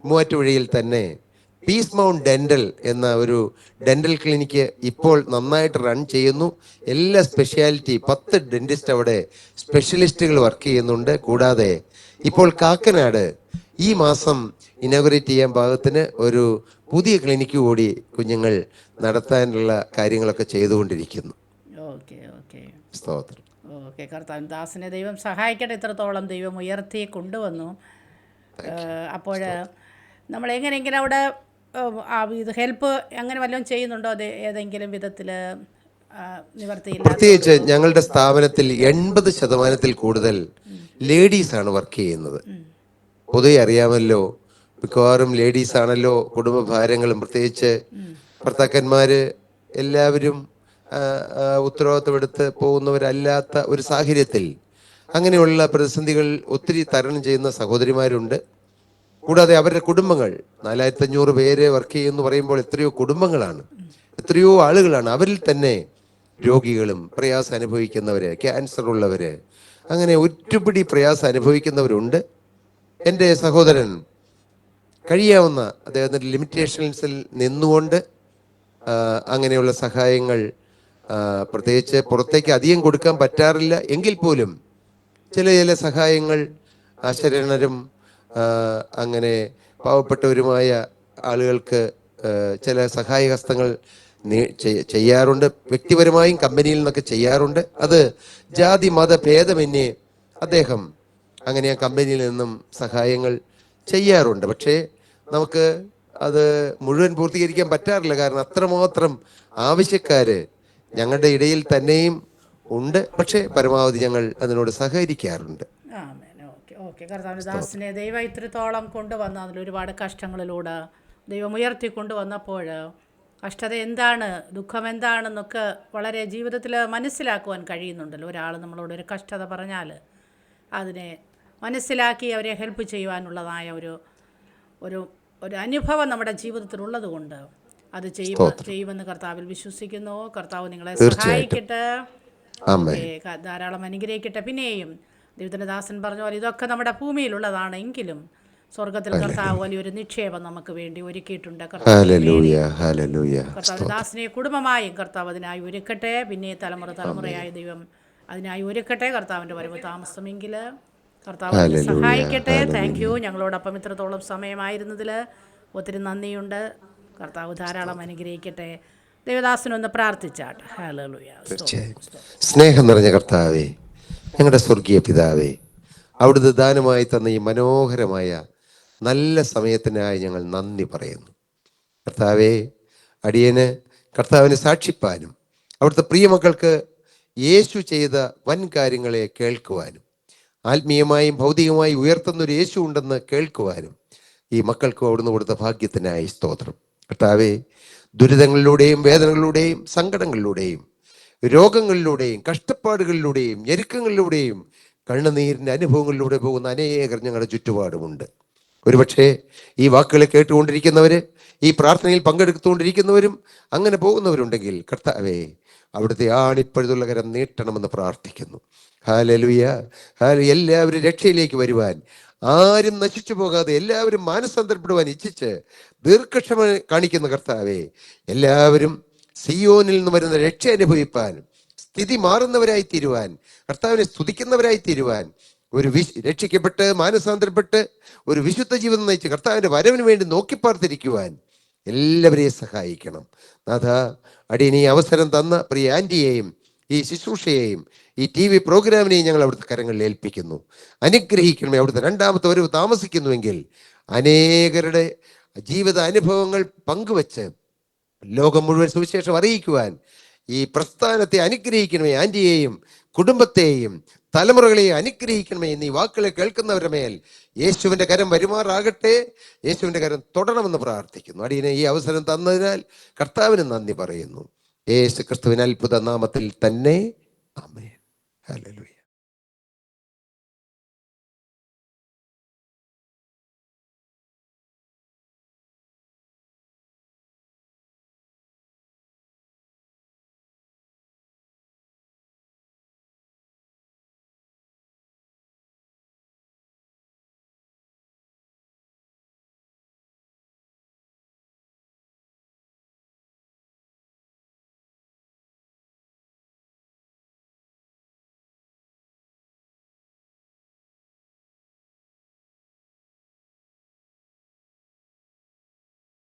മൂവാറ്റുപുഴയിൽ തന്നെ പീസ് മൗണ്ട് ഡെന്റൽ എന്ന ഒരു ഡെന്റൽ ക്ലിനിക്ക് ഇപ്പോൾ നന്നായിട്ട് റൺ ചെയ്യുന്നു. എല്ലാ സ്പെഷ്യാലിറ്റി 10 ഡെന്റിസ്റ്റ് അവിടെ സ്പെഷ്യലിസ്റ്റുകൾ വർക്ക് ചെയ്യുന്നുണ്ട്. കൂടാതെ ഇപ്പോൾ കാക്കനാട് ഈ മാസം ഇനോഗ്രേറ്റ് ചെയ്യാൻ പാകത്തിന് ഒരു പുതിയ ക്ലിനിക്ക് കൂടി കുഞ്ഞുങ്ങൾ നടത്താനുള്ള കാര്യങ്ങളൊക്കെ ചെയ്തുകൊണ്ടിരിക്കുന്നു. സ്തോത്രം. ഓക്കെ. കർത്താവ് ദാസനെ ദൈവം സഹായിക്കട്ടെ. ഇത്രത്തോളം ദൈവം ഉയർത്തി കൊണ്ടുവന്നു. അപ്പോൾ നമ്മൾ എങ്ങനെയെങ്കിലും അവിടെ ഇത് ഹെൽപ്പ് അങ്ങനെ വല്ലതും ചെയ്യുന്നുണ്ടോ? അത് ഏതെങ്കിലും വിധത്തിൽ നിവർത്തിയില്ല? പ്രത്യേകിച്ച് ഞങ്ങളുടെ സ്ഥാപനത്തിൽ 80% കൂടുതൽ ലേഡീസ് ആണ് വർക്ക് ചെയ്യുന്നത്. പൊതുവെ അറിയാമല്ലോ, മിക്കവാറും ലേഡീസ് ആണല്ലോ കുടുംബ ഭാരങ്ങളും, പ്രത്യേകിച്ച് ഭർത്താക്കന്മാര് എല്ലാവരും ഉത്തരവാദിത്തമെടുത്ത് പോകുന്നവരല്ലാത്ത ഒരു സാഹചര്യത്തിൽ അങ്ങനെയുള്ള പ്രതിസന്ധികൾ ഒത്തിരി തരണം ചെയ്യുന്ന സഹോദരിമാരുണ്ട്. കൂടാതെ അവരുടെ കുടുംബങ്ങൾ 4500 പേര് വർക്ക് ചെയ്യുമെന്ന് പറയുമ്പോൾ എത്രയോ കുടുംബങ്ങളാണ്, എത്രയോ ആളുകളാണ്. അവരിൽ തന്നെ രോഗികളും പ്രയാസം അനുഭവിക്കുന്നവര്, ക്യാൻസർ ഉള്ളവര്, അങ്ങനെ ഒരുപിടി പ്രയാസം അനുഭവിക്കുന്നവരുണ്ട്. എൻ്റെ സഹോദരൻ കഴിയാവുന്ന അദ്ദേഹത്തിൻ്റെ ലിമിറ്റേഷൻസിൽ നിന്നുകൊണ്ട് അങ്ങനെയുള്ള സഹായങ്ങൾ പ്രത്യേകിച്ച് പുറത്തേക്ക് അധികം കൊടുക്കാൻ പറ്റാറില്ല എങ്കിൽ പോലും ചില സഹായങ്ങൾ അശരണരും അങ്ങനെ പാവപ്പെട്ടവരുമായ ആളുകൾക്ക് ചില സഹായഹസ്തങ്ങൾ ചെയ്യാറുണ്ട്. വ്യക്തിപരമായും കമ്പനിയിൽ നിന്നൊക്കെ ചെയ്യാറുണ്ട്. അത് ജാതി മത ഭേദമന്യേ അദ്ദേഹം അങ്ങനെ ആ കമ്പനിയിൽ നിന്നും സഹായങ്ങൾ ചെയ്യാറുണ്ട്. പക്ഷേ നമുക്ക് അത് മുഴുവൻ പൂർത്തീകരിക്കാൻ പറ്റാറില്ല. കാരണം അത്രമാത്രം ആവശ്യക്കാര് ഞങ്ങളുടെ ഇടയിൽ തന്നെയും ഉണ്ട്. പക്ഷേ പരമാവധി ഞങ്ങൾ അതിനോട് സഹകരിക്കാറുണ്ട്. ഓക്കെ. കർത്താവിനെ ദൈവം ഇത്രത്തോളം കൊണ്ടുവന്ന അതിലൊരുപാട് കഷ്ടങ്ങളിലൂടെ ദൈവം ഉയർത്തി കൊണ്ടുവന്നപ്പോൾ കഷ്ടത എന്താണ്, ദുഃഖം എന്താണെന്നൊക്കെ വളരെ ജീവിതത്തിൽ മനസ്സിലാക്കുവാൻ കഴിയുന്നുണ്ടല്ലോ. ഒരാൾ നമ്മളോടൊരു കഷ്ടത പറഞ്ഞാൽ അതിനെ മനസ്സിലാക്കി അവരെ ഹെൽപ്പ് ചെയ്യുവാനുള്ളതായ ഒരു അനുഭവം നമ്മുടെ ജീവിതത്തിലുള്ളത് കൊണ്ട് അത് ചെയ്യുമെന്ന് കർത്താവിൽ വിശ്വസിക്കുന്നു. കർത്താവ് നിങ്ങളെ സഹായിക്കട്ടെ, ധാരാളം അനുഗ്രഹിക്കട്ടെ. പിന്നെയും ദൈവത്തിൻ്റെ ദാസൻ പറഞ്ഞ പോലെ ഇതൊക്കെ നമ്മുടെ ഭൂമിയിലുള്ളതാണ് എങ്കിലും സ്വർഗത്തിൽ കർത്താവ് വലിയൊരു നിക്ഷേപം നമുക്ക് വേണ്ടി ഒരുക്കിയിട്ടുണ്ട്. കർത്താവ് ദാസനെ കുടുംബമായും കർത്താവ് അതിനായി ഒരുക്കട്ടെ. പിന്നെ തലമുറയായ ദൈവം അതിനായി ഒരുക്കട്ടെ. കർത്താവിൻ്റെ വരവ് താമസമെങ്കിൽ കർത്താവ് സഹായിക്കട്ടെ. Thank you. ഞങ്ങളോടൊപ്പം ഇത്രത്തോളം സമയമായിരുന്നതിൽ ഒത്തിരി നന്ദിയുണ്ട്. കർത്താവ് ധാരാളം അനുഗ്രഹിക്കട്ടെ. ദേവദാസനൊന്ന് പ്രാർത്ഥിച്ചാട്ടെ. ഹല്ലേലൂയ. സ്നേഹം നിറഞ്ഞ കർത്താവേ, ഞങ്ങളുടെ സ്വർഗീയ പിതാവേ, അവിടുത്തെ ദാനമായി തന്ന ഈ മനോഹരമായ നല്ല സമയത്തിനായി ഞങ്ങൾ നന്ദി പറയുന്നു. കർത്താവെ, അടിയന് കർത്താവിനെ സാക്ഷിപ്പാനും അവിടുത്തെ പ്രിയമക്കൾക്ക് യേശു ചെയ്ത വൻ കാര്യങ്ങളെ കേൾക്കുവാനും ആത്മീയമായും ഭൗതികമായും ഉയർത്തുന്നൊരു യേശു ഉണ്ടെന്ന് കേൾക്കുവാനും ഈ മക്കൾക്കും അവിടുന്ന് കൊടുത്ത ഭാഗ്യത്തിനായി സ്തോത്രം. കർത്താവെ, ദുരിതങ്ങളിലൂടെയും വേദനകളിലൂടെയും സങ്കടങ്ങളിലൂടെയും രോഗങ്ങളിലൂടെയും കഷ്ടപ്പാടുകളിലൂടെയും ഞെരുക്കങ്ങളിലൂടെയും കണ്ണുനീരിൻ്റെ അനുഭവങ്ങളിലൂടെ പോകുന്ന അനേകർ ഞങ്ങളുടെ ചുറ്റുപാടുമുണ്ട്. ഒരുപക്ഷെ ഈ വാക്കുകളെ കേട്ടുകൊണ്ടിരിക്കുന്നവര്, ഈ പ്രാർത്ഥനയിൽ പങ്കെടുത്തുകൊണ്ടിരിക്കുന്നവരും അങ്ങനെ പോകുന്നവരുണ്ടെങ്കിൽ കർത്താവേ, അവിടുത്തെ ആണിപ്പഴുതുള്ള കരം നീട്ടണമെന്ന് പ്രാർത്ഥിക്കുന്നു. Hallelujah, hallelujah. എല്ലാവരും രക്ഷയിലേക്ക് വരുവാൻ, ആരും നശിച്ചു പോകാതെ എല്ലാവരും മാനസാന്തരപ്പെടുവാൻ ഇച്ഛിച്ച് ദീർഘക്ഷമ കാണിക്കുന്ന കർത്താവേ, എല്ലാവരും സിയോനിൽ നിന്ന് വരുന്ന രക്ഷ അനുഭവിപ്പാൻ, സ്ഥിതി മാറുന്നവരായി തീരുവാൻ, കർത്താവിനെ സ്തുതിക്കുന്നവരായി തീരുവാൻ, ഒരു രക്ഷിക്കപ്പെട്ട് മാനസാന്തരപ്പെട്ട് ഒരു വിശുദ്ധ ജീവിതം നയിച്ച് കർത്താവിൻ്റെ വരവിന് വേണ്ടി നോക്കിപ്പാർത്തിരിക്കുവാൻ എല്ലാവരെയും സഹായിക്കണം. നാഥ, അടിയന് ഈ അവസരം തന്ന പ്രിയ ആൻറ്റിയെയും ഈ ശുശ്രൂഷയെയും ഈ TV പ്രോഗ്രാമിനെയും ഞങ്ങൾ അവിടുത്തെ കരങ്ങളിൽ ഏൽപ്പിക്കുന്നു. അനുഗ്രഹിക്കണമേ. അവിടുത്തെ രണ്ടാമത്തെ വരവ് താമസിക്കുന്നുവെങ്കിൽ അനേകരുടെ ജീവിത അനുഭവങ്ങൾ പങ്കുവച്ച് ലോകം മുഴുവൻ സുവിശേഷം അറിയിക്കുവാൻ ഈ പ്രസ്ഥാനത്തെ അനുഗ്രഹിക്കണമേ. ആൻറ്റിയെയും കുടുംബത്തെയും തലമുറകളെയും അനുഗ്രഹിക്കണമേ. എന്നീ വാക്കുകളെ കേൾക്കുന്നവരുടെ മേൽ യേശുവിൻ്റെ കരം വരുമാറാകട്ടെ. യേശുവിൻ്റെ കരം തൊടണമെന്ന് പ്രാർത്ഥിക്കുന്നു. അടിയനെ ഈ അവസരം തന്നതിനാൽ കർത്താവിന് നന്ദി പറയുന്നു. യേശു ക്രിസ്തുവിൻ അത്ഭുത നാമത്തിൽ തന്നെ. ആമേൻ. ഹല്ലേലൂയ.